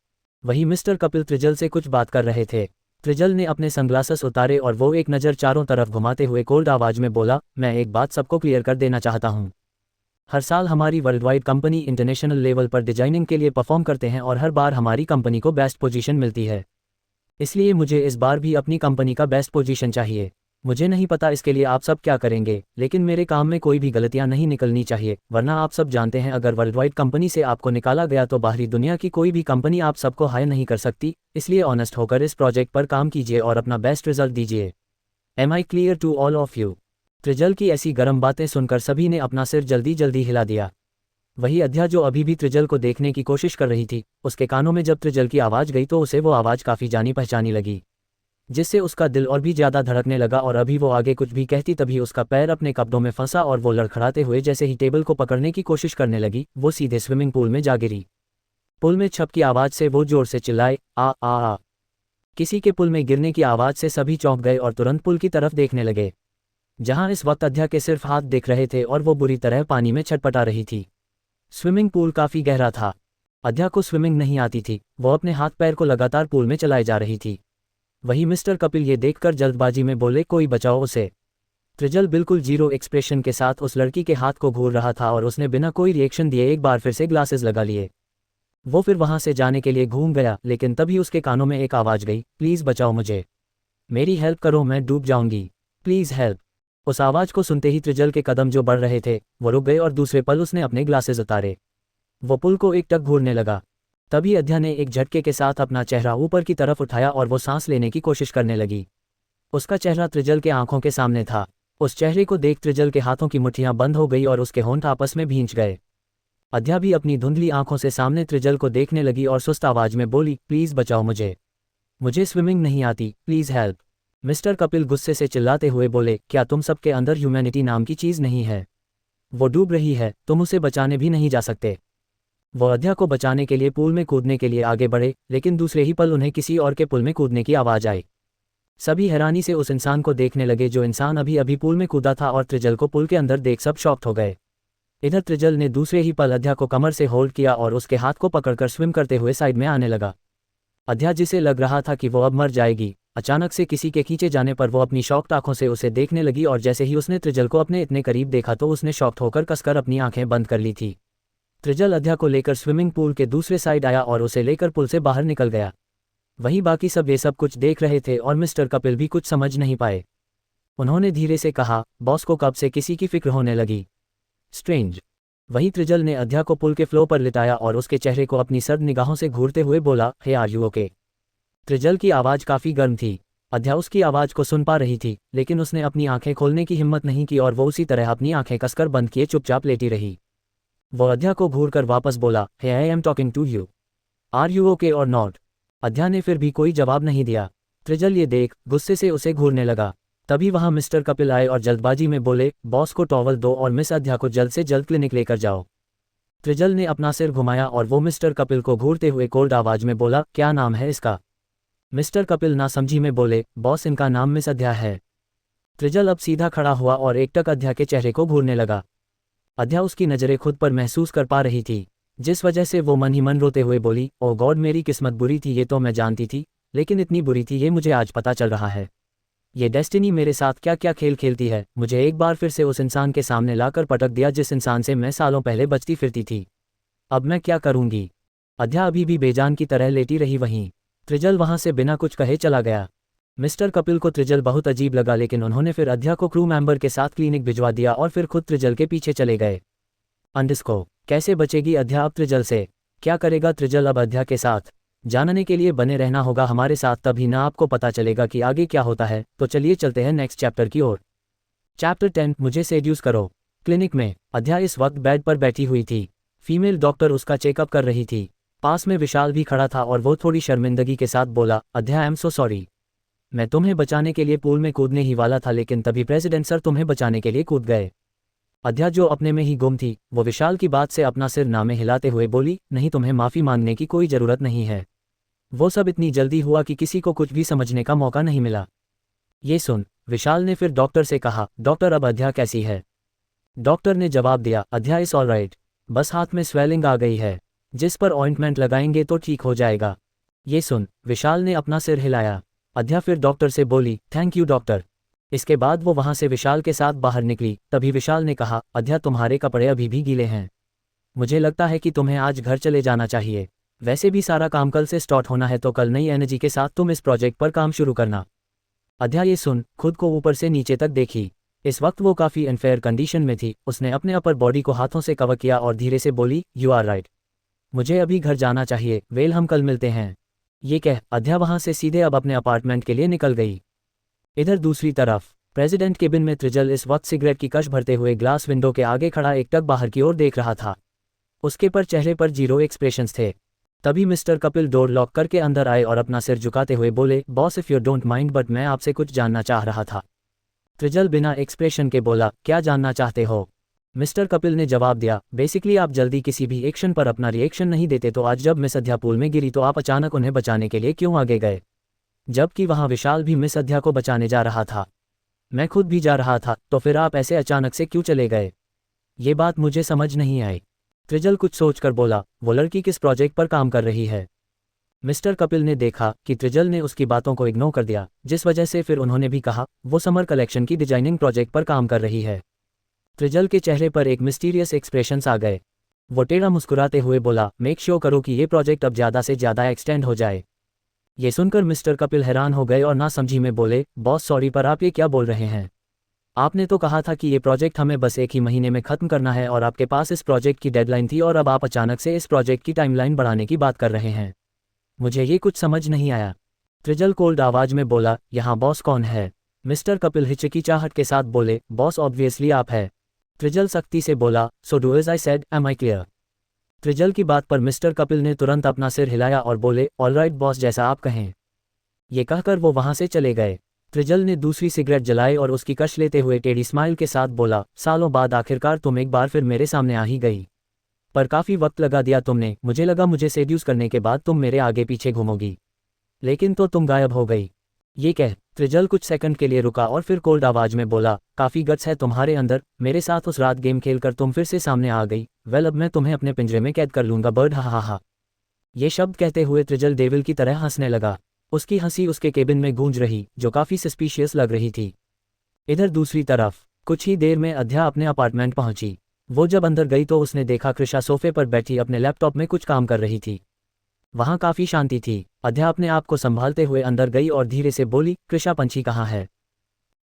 वही मिस्टर कपिल त्रिजल से कुछ बात कर रहे थे। त्रिजल ने अपने सनग्लासेस उतारे और वो एक नज़र चारों तरफ घुमाते हुए कोल्ड आवाज़ में बोला, मैं एक बात सबको क्लियर कर देना चाहता हूँ, हर साल हमारी world wide company international level पर डिजाइनिंग के लिए परफॉर्म करते हैं और हर बार हमारी कंपनी को बेस्ट पोजीशन मिलती है, इसलिए मुझे इस बार भी अपनी कंपनी का बेस्ट पोजीशन चाहिए। मुझे नहीं पता इसके लिए आप सब क्या करेंगे, लेकिन मेरे काम में कोई भी गलतियां नहीं निकलनी चाहिए, वरना आप सब जानते हैं अगर वर्ल्ड वाइड कंपनी से आपको निकाला गया तो बाहरी दुनिया की कोई भी कंपनी आप सबको हायर नहीं कर सकती, इसलिए ऑनेस्ट होकर इस प्रोजेक्ट पर काम कीजिए और अपना बेस्ट रिजल्ट दीजिए। Am I clear to all of you? Trijal की ऐसी गर्म बातें सुनकर सभी ने अपना सिर जल्दी जल्दी हिला दिया। वही अध्या जो अभी भी त्रिजल को देखने की कोशिश कर रही थी, उसके कानों में जब त्रिजल की आवाज़ गई तो उसे वो आवाज़ काफ़ी जानी पहचानी लगी, जिससे उसका दिल और भी ज़्यादा धड़कने लगा। और अभी वो आगे कुछ भी कहती तभी उसका पैर अपने कपड़ों में फंसा और वो लड़खड़ाते हुए जैसे ही टेबल को पकड़ने की कोशिश करने लगी, वो सीधे स्विमिंग पूल में जा गिरी। पुल में छप की आवाज़ से वो जोर से चिल्लाए, आ आ आ। किसी के पुल में गिरने की आवाज़ से सभी चौंक गए और तुरंत पुल की तरफ देखने लगे, जहां इस वक्त अध्या के सिर्फ हाथ दिख रहे थे और वो बुरी तरह पानी में छटपटा रही थी। स्विमिंग पूल काफ़ी गहरा था। अध्या को स्विमिंग नहीं आती थी, वो अपने हाथ पैर को लगातार पूल में चलाए जा रही थी। वही मिस्टर कपिल ये देखकर जल्दबाजी में बोले, कोई बचाओ उसे। त्रिजल बिल्कुल जीरो एक्सप्रेशन के साथ उस लड़की के हाथ को घूर रहा था और उसने बिना कोई रिएक्शन दिए एक बार फिर से ग्लासेस लगा लिए। वो फिर वहां से जाने के लिए घूम गया, लेकिन तभी उसके कानों में एक आवाज़ गई, प्लीज़ बचाओ मुझे, मेरी हेल्प करो, मैं डूब जाऊंगी, प्लीज़ हेल्प। उस आवाज़ को सुनते ही त्रिजल के कदम जो बढ़ रहे थे वो रुक गए और दूसरे पल उसने अपने ग्लासेस उतारे। वो पुल को एक टक घूरने लगा। तभी अध्या ने एक झटके के साथ अपना चेहरा ऊपर की तरफ उठाया और वो सांस लेने की कोशिश करने लगी। उसका चेहरा त्रिजल के आंखों के सामने था। उस चेहरे को देख त्रिजल के हाथों की मुट्ठियां बंद हो गई और उसके होंठ आपस में भींच गए। अध्या भी अपनी धुंधली आंखों से सामने त्रिजल को देखने लगी और सुस्त आवाज में बोली, प्लीज़ बचाओ मुझे, मुझे स्विमिंग नहीं आती, प्लीज़ हेल्प। मिस्टर कपिल गुस्से से चिल्लाते हुए बोले, क्या तुम सबके अंदर ह्यूमैनिटी नाम की चीज़ नहीं है? वो डूब रही है, तुम उसे बचाने भी नहीं जा सकते। वो अध्या को बचाने के लिए पूल में कूदने के लिए आगे बढ़े, लेकिन दूसरे ही पल उन्हें किसी और के पुल में कूदने की आवाज़ आई। सभी हैरानी से उस इंसान को देखने लगे जो इंसान अभी अभी पुल में कूदा था और त्रिजल को पुल के अंदर देख सब शॉक्ड हो गए। इधर त्रिजल ने दूसरे ही पल अध्या को कमर से होल्ड किया और उसके हाथ को पकड़कर स्विम करते हुए साइड में आने लगा। अध्या जिसे लग रहा था कि वो अब मर जाएगी, अचानक से किसी के खींचे जाने पर वो अपनी शॉक्ड आंखों से उसे देखने लगी और जैसे ही उसने त्रिजल को अपने इतने करीब देखा तो उसने शॉक्ड होकर कसकर अपनी आंखें बंद कर ली थी। त्रिजल अध्या को लेकर स्विमिंग पूल के दूसरे साइड आया और उसे लेकर पुल से बाहर निकल गया। वहीं बाकी सब ये सब कुछ देख रहे थे और मिस्टर कपिल भी कुछ समझ नहीं पाए। उन्होंने धीरे से कहा, बॉस को कब से किसी की फिक्र होने लगी, स्ट्रेंज। वहीं त्रिजल ने अध्या को पुल के फ्लो पर लिटाया और उसके चेहरे को अपनी सर्द निगाहों से घूरते हुए बोला, हे आर यू ओके? त्रिजल की आवाज़ काफ़ी गर्म थी। अध्या उसकी आवाज़ को सुन पा रही थी, लेकिन उसने अपनी आंखें खोलने की हिम्मत नहीं की और वो उसी तरह अपनी आंखें कसकर बंद किए चुपचाप लेटी रही। वो अध्या को घूरकर वापस बोला, hey I am talking to you, are you okay और नॉट? अध्या ने फिर भी कोई जवाब नहीं दिया। त्रिजल ये देख गुस्से से उसे घूरने लगा। तभी वहां मिस्टर कपिल आए और जल्दबाजी में बोले, बॉस को टॉवल दो और मिस अध्या को जल्द से जल्द क्लिनिक लेकर जाओ। त्रिजल ने अपना सिर घुमाया और वो मिस्टर कपिल को घूरते हुए कोल्ड आवाज में बोला, क्या नाम है इसका? मिस्टर कपिल नासमझी में बोले, बॉस इनका नाम मिस अध्या है। त्रिजल अब सीधा खड़ा हुआ और एकटक अध्या के चेहरे को घूरने लगा। अध्या उसकी नज़रें खुद पर महसूस कर पा रही थी, जिस वजह से वो मन ही मन रोते हुए बोली, ओ गॉड, मेरी किस्मत बुरी थी ये तो मैं जानती थी, लेकिन इतनी बुरी थी ये मुझे आज पता चल रहा है। ये डेस्टिनी मेरे साथ क्या क्या खेल खेलती है, मुझे एक बार फिर से उस इंसान के सामने लाकर पटक दिया जिस इंसान से मैं सालों पहले बचती फिरती थी। अब मैं क्या करूंगी? अध्या अभी भी बेजान की तरह लेटी रही वहीं। त्रिजल वहां से बिना कुछ कहे चला गया। मिस्टर कपिल को त्रिजल बहुत अजीब लगा, लेकिन उन्होंने फिर अध्या को क्रू मेंबर के साथ क्लिनिक भिजवा दिया और फिर खुद त्रिजल के पीछे चले गए। अंडिस्को, कैसे बचेगी अध्या अब त्रिजल से? क्या करेगा त्रिजल अब अध्या के साथ? जानने के लिए बने रहना होगा हमारे साथ, तभी ना आपको पता चलेगा कि आगे क्या होता है। तो चलिए चलते हैं नेक्स्ट चैप्टर की ओर। चैप्टर 10, मुझे सेड्यूस करो। क्लिनिक में अध्या इस वक्त बेड पर बैठी हुई थी। फीमेल डॉक्टर उसका चेकअप कर रही थी। पास में विशाल भी खड़ा था और वो थोड़ी शर्मिंदगी के साथ बोला, अध्या आई एम सो सॉरी, मैं तुम्हें बचाने के लिए पूल में कूदने ही वाला था, लेकिन तभी प्रेसिडेंट सर तुम्हें बचाने के लिए कूद गए। अध्या जो अपने में ही गुम थी, वो विशाल की बात से अपना सिर नामे हिलाते हुए बोली, नहीं, तुम्हें माफ़ी मांगने की कोई ज़रूरत नहीं है। वो सब इतनी जल्दी हुआ कि किसी को कुछ भी समझने का मौका नहीं मिला। ये सुन विशाल ने फिर डॉक्टर से कहा, डॉक्टर अब अध्या कैसी है? डॉक्टर ने जवाब दिया, अध्या इज ऑलराइट, बस हाथ में स्वेलिंग आ गई है, जिस पर ऑइंटमेंट लगाएंगे तो ठीक हो जाएगा। ये सुन विशाल ने अपना सिर हिलाया। अध्या फिर डॉक्टर से बोली, थैंक यू डॉक्टर। इसके बाद वो वहां से विशाल के साथ बाहर निकली। तभी विशाल ने कहा, अध्या तुम्हारे कपड़े अभी भी गीले हैं, मुझे लगता है कि तुम्हें आज घर चले जाना चाहिए। वैसे भी सारा काम कल से स्टार्ट होना है, तो कल नई एनर्जी के साथ तुम इस प्रोजेक्ट पर काम शुरू करना। अध्या ये सुन खुद को ऊपर से नीचे तक देखी। इस वक्त वो काफ़ी अनफेयर कंडीशन में थी। उसने अपने अपर बॉडी को हाथों से कवर किया और धीरे से बोली, यू आर राइट, मुझे अभी घर जाना चाहिए, वेल हम कल मिलते हैं। ये कह अध्या वहां से सीधे अब अपने अपार्टमेंट के लिए निकल गई। इधर दूसरी तरफ प्रेसिडेंट केबिन में त्रिजल इस वक्त सिगरेट की कश भरते हुए ग्लास विंडो के आगे खड़ा एकटक बाहर की ओर देख रहा था। उसके पर चेहरे पर जीरो एक्सप्रेशंस थे। तभी मिस्टर कपिल डोर लॉक करके अंदर आए और अपना सिर झुकाते हुए बोले, boss if you don't mind but मैं आपसे कुछ जानना चाह रहा था। त्रिजल बिना एक्सप्रेशन के बोला, क्या जानना चाहते हो? मिस्टर कपिल ने जवाब दिया, बेसिकली आप जल्दी किसी भी एक्शन पर अपना रिएक्शन नहीं देते, तो आज जब मिस अध्या पूल में गिरी तो आप अचानक उन्हें बचाने के लिए क्यों आगे गए, जबकि वहां विशाल भी मिस अध्या को बचाने जा रहा था। मैं खुद भी जा रहा था, तो फिर आप ऐसे अचानक से क्यों चले गए? ये बात मुझे समझ नहीं आई। त्रिजल कुछ सोचकर बोला, वो लड़की किस प्रोजेक्ट पर काम कर रही है? मिस्टर कपिल ने देखा कि त्रिजल ने उसकी बातों को इग्नोर कर दिया, जिस वजह से फिर उन्होंने भी कहा, वो समर कलेक्शन की डिजाइनिंग प्रोजेक्ट पर काम कर रही है। त्रिजल के चेहरे पर एक मिस्टीरियस एक्सप्रेशंस आ गए। वो टेढ़ा मुस्कुराते हुए बोला, मेक श्योर करो कि ये प्रोजेक्ट अब ज़्यादा से ज़्यादा एक्सटेंड हो जाए। ये सुनकर मिस्टर कपिल हैरान हो गए और ना समझी में बोले, बॉस सॉरी पर आप ये क्या बोल रहे हैं? आपने तो कहा था कि ये प्रोजेक्ट हमें बस 1 ही महीने में ख़त्म करना है और आपके पास इस प्रोजेक्ट की डेडलाइन थी, और अब आप अचानक से इस प्रोजेक्ट की टाइमलाइन बढ़ाने की बात कर रहे हैं। मुझे ये कुछ समझ नहीं आया। त्रिजल कोल्ड आवाज में बोला, यहाँ बॉस कौन है? मिस्टर कपिल हिचकिचाहट के साथ बोले, बॉस ऑब्वियसली आप है। त्रिजल सख्ती से बोला, so do as I said, am I clear? Trijal की बात पर मिस्टर कपिल ने तुरंत अपना सिर हिलाया और बोले, ऑलराइट बॉस, जैसा आप कहें। ये कहकर वो वहां से चले गए। त्रिजल ने दूसरी सिगरेट जलाई और उसकी कश लेते हुए टेढ़ी स्माइल के साथ बोला, सालों बाद आखिरकार तुम एक बार फिर मेरे सामने आ ही गई। पर काफ़ी वक्त लगा दिया तुमने, मुझे लगा मुझे सेड्यूस करने के बाद तुम मेरे आगे पीछे घूमोगी, लेकिन तो तुम गायब हो गई। ये कह त्रिजल कुछ सेकंड के लिए रुका और फिर कोल्ड आवाज में बोला, काफ़ी गट्स है तुम्हारे अंदर, मेरे साथ उस रात गेम खेलकर तुम फिर से सामने आ गई। वेल, अब मैं तुम्हें अपने पिंजरे में कैद कर लूंगा बर्ड, हा हा हा। ये शब्द कहते हुए त्रिजल डेविल की तरह हंसने लगा। उसकी हंसी उसके केबिन में गूंज रही, जो काफ़ी सस्पिशियस लग रही थी। इधर दूसरी तरफ कुछ ही देर में अध्या अपने अपार्टमेंट पहुंची। वो जब अंदर गई तो उसने देखा कृषा सोफे पर बैठी अपने लैपटॉप में कुछ काम कर रही थी। वहां काफ़ी शांति थी। अध्या अपने आप को संभालते हुए अंदर गई और धीरे से बोली, कृषा पंछी कहाँ है?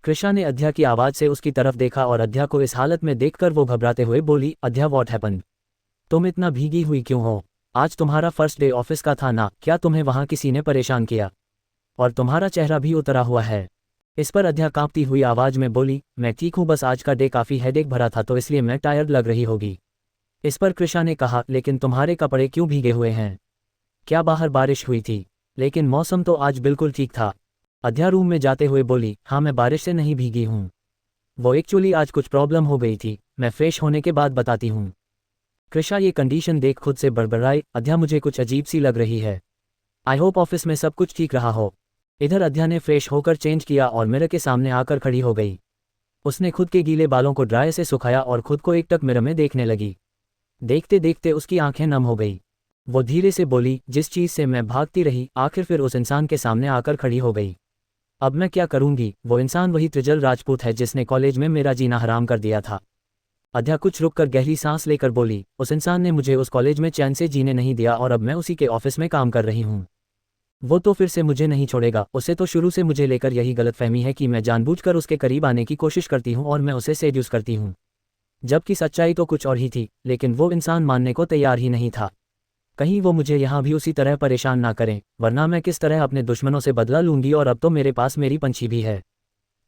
कृषा ने अध्या की आवाज़ से उसकी तरफ देखा और अध्या को इस हालत में देखकर वो घबराते हुए बोली, अध्या व्हाट हैपन? तुम इतना भीगी हुई क्यों हो? आज तुम्हारा फर्स्ट डे ऑफिस का था ना, क्या तुम्हें वहां किसी ने परेशान किया? और तुम्हारा चेहरा भी उतरा हुआ है। इस पर अध्या कांपती हुई आवाज में बोली, मैं ठीक हूँ, बस आज का डे काफ़ी हेडेक भरा था तो इसलिए मैं टायर्ड लग रही होगी। इस पर कृषा ने कहा, लेकिन तुम्हारे कपड़े क्यों भीगे हुए हैं? क्या बाहर बारिश हुई थी? लेकिन मौसम तो आज बिल्कुल ठीक था। अध्या रूम में जाते हुए बोली, हाँ मैं बारिश से नहीं भीगी हूँ, वो एक्चुअली आज कुछ प्रॉब्लम हो गई थी, मैं फ्रेश होने के बाद बताती हूँ। कृषा ये कंडीशन देख खुद से बड़बड़ाई, अध्या मुझे कुछ अजीब सी लग रही है। आई होप ऑफिस में सब कुछ ठीक रहा हो। इधर अध्या ने फ्रेश होकर चेंज किया और मिरर के सामने आकर खड़ी हो गई। उसने खुद के गीले बालों को ड्राई से सुखाया और खुद को एकटक मिरर में देखने लगी। देखते देखते उसकी आंखें नम हो गई। वो धीरे से बोली, जिस चीज़ से मैं भागती रही आखिर फिर उस इंसान के सामने आकर खड़ी हो गई। अब मैं क्या करूंगी? वो इंसान वही त्रिजल राजपूत है जिसने कॉलेज में मेरा जीना हराम कर दिया था। अध्या कुछ रुककर गहरी सांस लेकर बोली, उस इंसान ने मुझे उस कॉलेज में चैन से जीने नहीं दिया और अब मैं उसी के ऑफिस में काम कर रही हूँ। वो तो फिर से मुझे नहीं छोड़ेगा। उसे तो शुरू से मुझे लेकर यही गलतफहमी है कि मैं जानबूझकर उसके करीब आने की कोशिश करती हूँ और मैं उसे सेड्यूस करती हूँ, जबकि सच्चाई तो कुछ और ही थी। लेकिन वो इंसान मानने को तैयार ही नहीं था। कहीं वो मुझे यहाँ भी उसी तरह परेशान ना करें, वरना मैं किस तरह अपने दुश्मनों से बदला लूंगी। और अब तो मेरे पास मेरी पंछी भी है,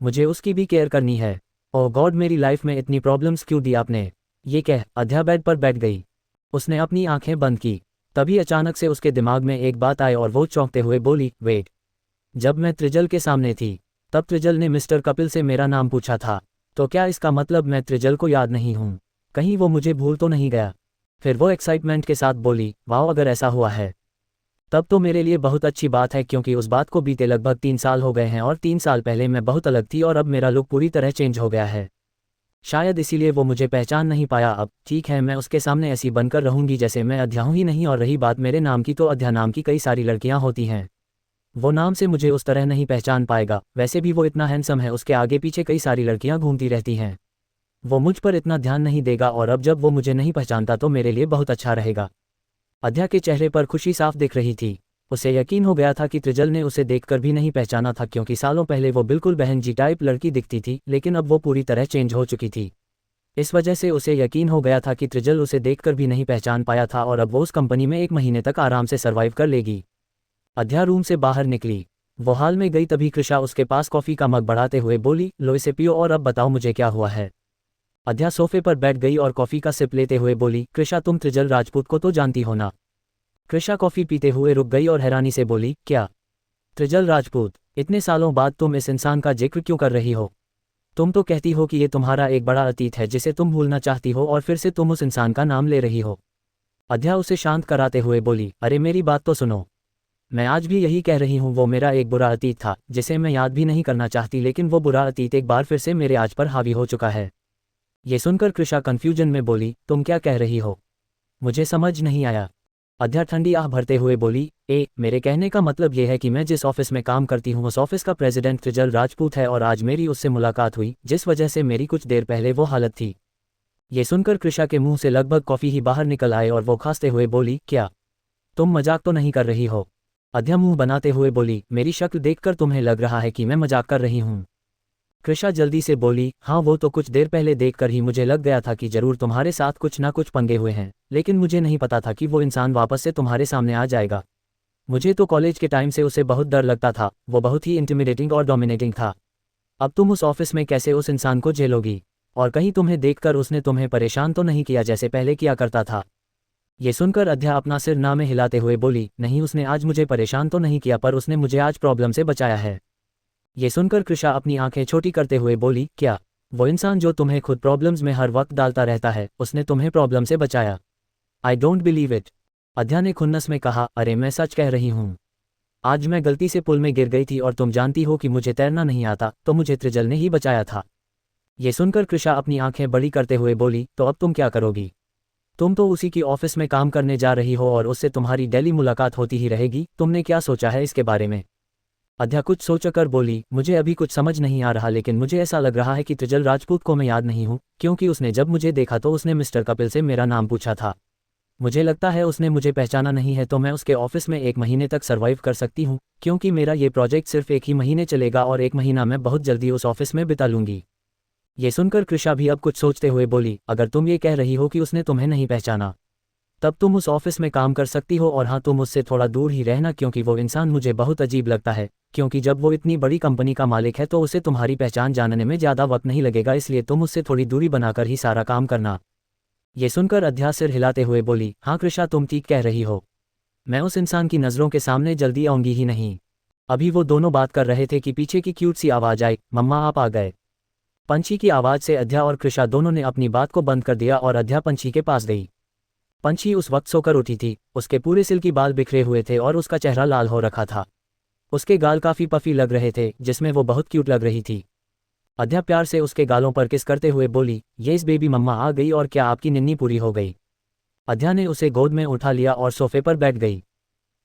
मुझे उसकी भी केयर करनी है। ओह गॉड, मेरी लाइफ में इतनी प्रॉब्लम्स क्यों दी आपने? ये कह अध्या बेड पर बैठ गई। उसने अपनी आंखें बंद की। तभी अचानक से उसके दिमाग में एक बात आई और वो चौंकते हुए बोली, वेट, जब मैं त्रिजल के सामने थी तब त्रिजल ने मिस्टर कपिल से मेरा नाम पूछा था, तो क्या इसका मतलब मैं त्रिजल को याद नहीं हूँ? कहीं वो मुझे भूल तो नहीं गया? फिर वो एक्साइटमेंट के साथ बोली, वाह, अगर ऐसा हुआ है तब तो मेरे लिए बहुत अच्छी बात है, क्योंकि उस बात को बीते लगभग 3 साल हो गए हैं और 3 साल पहले मैं बहुत अलग थी और अब मेरा लुक पूरी तरह चेंज हो गया है। शायद इसीलिए वो मुझे पहचान नहीं पाया। अब ठीक है, मैं उसके सामने ऐसी बनकर रहूंगी जैसे मैं अध्या हूं ही नहीं। और रही बात मेरे नाम की, तो अध्या नाम की कई सारी लड़कियां होती हैं, वो नाम से मुझे उस तरह नहीं पहचान पाएगा। वैसे भी वो इतना हैंडसम है, उसके आगे पीछे कई सारी लड़कियां घूमती रहती हैं, वो मुझ पर इतना ध्यान नहीं देगा। और अब जब वो मुझे नहीं पहचानता तो मेरे लिए बहुत अच्छा रहेगा। अध्या के चेहरे पर खुशी साफ दिख रही थी। उसे यकीन हो गया था कि त्रिजल ने उसे देखकर भी नहीं पहचाना था, क्योंकि सालों पहले वो बिल्कुल बहन जी टाइप लड़की दिखती थी, लेकिन अब वो पूरी तरह चेंज हो चुकी थी। इस वजह से उसे यकीन हो गया था कि त्रिजल उसे देखकर भी नहीं पहचान पाया था और अब वो उस कंपनी में 1 महीने तक आराम से सर्वाइव कर लेगी। अध्या रूम से बाहर निकली। वो हाल में गई तभी कृषा उसके पास कॉफ़ी का मग बढ़ाते हुए बोली, लो इसे पियो और अब बताओ मुझे क्या हुआ है। अध्या सोफे पर बैठ गई और कॉफ़ी का सिप लेते हुए बोली, कृषा तुम त्रिजल राजपूत को तो जानती हो ना। कृषा कॉफ़ी पीते हुए रुक गई और हैरानी से बोली, क्या? त्रिजल राजपूत? इतने सालों बाद तुम इस इंसान का जिक्र क्यों कर रही हो? तुम तो कहती हो कि ये तुम्हारा एक बड़ा अतीत है जिसे तुम भूलना चाहती हो और फिर से तुम उस इंसान का नाम ले रही हो। अध्या उसे शांत कराते हुए बोली, अरे मेरी बात तो सुनो। मैं आज भी यही कह रही हूँ, वो मेरा एक बुरा अतीत था जिसे मैं याद भी नहीं करना चाहती, लेकिन वो बुरा अतीत एक बार फिर से मेरे आज पर हावी हो चुका है। ये सुनकर कृषा कंफ्यूजन में बोली, तुम क्या कह रही हो? मुझे समझ नहीं आया। अध्या ठंडी आह भरते हुए बोली, मेरे कहने का मतलब यह है कि मैं जिस ऑफिस में काम करती हूँ उस ऑफिस का प्रेसिडेंट त्रिजल राजपूत है और आज मेरी उससे मुलाकात हुई जिस वजह से मेरी कुछ देर पहले वो हालत थी। ये सुनकर कृषा के मुंह से लगभग कॉफ़ी ही बाहर निकल आए और वो खांसते हुए बोली, क्या? तुम मजाक तो नहीं कर रही हो? अध्या मुंह बनाते हुए बोली, मेरी शक्ल देखकर तुम्हें लग रहा है कि मैं मजाक कर रही हूँ। कृषा जल्दी से बोली, हाँ वो तो कुछ देर पहले देखकर ही मुझे लग गया था कि जरूर तुम्हारे साथ कुछ ना कुछ पंगे हुए हैं, लेकिन मुझे नहीं पता था कि वो इंसान वापस से तुम्हारे सामने आ जाएगा। मुझे तो कॉलेज के टाइम से उसे बहुत डर लगता था, वो बहुत ही इंटिमिडेटिंग और डोमिनेटिंग था। अब तुम उस ऑफिस में कैसे उस इंसान को झेलोगी? और कहीं तुम्हें देखकर उसने तुम्हें परेशान तो नहीं किया जैसे पहले किया करता था? ये सुनकर अध्या अपना सिर ना में हिलाते हुए बोली, नहीं उसने आज मुझे परेशान तो नहीं किया, पर उसने मुझे आज प्रॉब्लम से बचाया है। ये सुनकर कृषा अपनी आंखें छोटी करते हुए बोली, क्या? वो इंसान जो तुम्हें खुद प्रॉब्लम्स में हर वक्त डालता रहता है, उसने तुम्हें प्रॉब्लम से बचाया? I don't believe it. अध्या ने खुन्नस में कहा, अरे मैं सच कह रही हूँ। आज मैं गलती से पुल में गिर गई थी और तुम जानती हो कि मुझे तैरना नहीं आता, तो मुझे त्रिजल ने ही बचाया था। ये सुनकर कृषा अपनी आंखें बड़ी करते हुए बोली, तो अब तुम क्या करोगी? तुम तो उसी की ऑफिस में काम करने जा रही हो और उससे तुम्हारी डेली मुलाकात होती ही रहेगी, तुमने क्या सोचा है इसके बारे में? अध्या कुछ सोचकर बोली, मुझे अभी कुछ समझ नहीं आ रहा, लेकिन मुझे ऐसा लग रहा है कि त्रिजल राजपूत को मैं याद नहीं हूँ, क्योंकि उसने जब मुझे देखा तो उसने मिस्टर कपिल से मेरा नाम पूछा था। मुझे लगता है उसने मुझे पहचाना नहीं है, तो मैं उसके ऑफिस में 1 महीने तक सर्वाइव कर सकती हूँ, क्योंकि मेरा ये प्रोजेक्ट सिर्फ 1 ही महीने चलेगा और 1 महीना मैं बहुत जल्दी उस ऑफिस में बिता लूंगी। ये सुनकर कृषा भी अब कुछ सोचते हुए बोली, अगर तुम ये कह रही हो कि उसने तुम्हें नहीं पहचाना, तब तुम उस ऑफिस में काम कर सकती हो, और हाँ तुम उससे थोड़ा दूर ही रहना, क्योंकि वो इंसान मुझे बहुत अजीब लगता है, क्योंकि जब वो इतनी बड़ी कंपनी का मालिक है तो उसे तुम्हारी पहचान जानने में ज़्यादा वक्त नहीं लगेगा, इसलिए तुम उससे थोड़ी दूरी बनाकर ही सारा काम करना। ये सुनकर अध्या सिर हिलाते हुए बोली, हाँ कृषा तुम ठीक कह रही हो, मैं उस इंसान की नज़रों के सामने जल्दी आऊंगी ही नहीं। अभी वो दोनों बात कर रहे थे कि पीछे की क्यूट सी आवाज़ आई, मम्मा आप आ गए। पंछी की आवाज़ से अध्या और कृषा दोनों ने अपनी बात को बंद कर दिया और अध्या पंछी के पास गई। पंछी उस वक्त सोकर उठी थी, उसके पूरे सिल्की बाल बिखरे हुए थे और उसका चेहरा लाल हो रखा था। उसके गाल काफ़ी पफी लग रहे थे, जिसमें वो बहुत क्यूट लग रही थी। अध्या प्यार से उसके गालों पर किस करते हुए बोली, येस बेबी मम्मा आ गई, और क्या आपकी निन्नी पूरी हो गई? अध्या ने उसे गोद में उठा लिया और सोफे पर बैठ गई।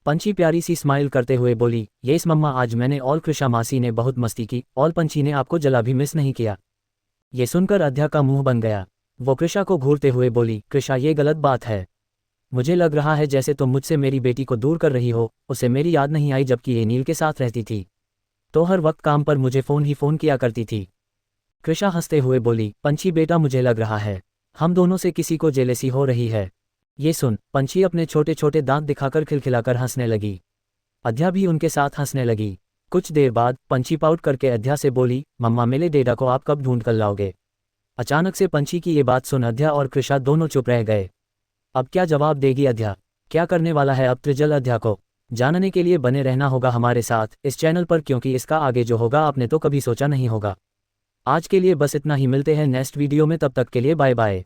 पंछी प्यारी सी स्माइल करते हुए बोली, येस मम्मा आज मैंने और कृषा मासी ने बहुत मस्ती की, और पंछी ने आपको जला भी मिस नहीं किया। ये सुनकर अध्या का मुंह बन गया। वो कृषा को घूरते हुए बोली, कृषा ये गलत बात है। मुझे लग रहा है जैसे तुम मुझसे मेरी बेटी को दूर कर रही हो, उसे मेरी याद नहीं आई जबकि ये नील के साथ रहती थी, तो हर वक्त काम पर मुझे फ़ोन किया करती थी। कृषा हंसते हुए बोली, पंछी बेटा मुझे लग रहा है हम दोनों से किसी को जेलेसी हो रही है। ये सुन पंछी अपने छोटे छोटे दांत दिखाकर खिलखिलाकर हंसने लगी। अध्या भी उनके साथ हंसने लगी। कुछ देर बाद पंछी पाउट करके अध्या से बोली, मम्मा मेरे डेडा को आप कब ढूंढ कर लाओगे? अचानक से पंछी की ये बात सुन अध्या और कृषा दोनों चुप रह गए। अब क्या जवाब देगी अध्या? क्या करने वाला है अब त्रिजल अध्या को? जानने के लिए बने रहना होगा हमारे साथ इस चैनल पर, क्योंकि इसका आगे जो होगा आपने तो कभी सोचा नहीं होगा। आज के लिए बस इतना ही, मिलते हैं नेक्स्ट वीडियो में, तब तक के लिए बाय बाय।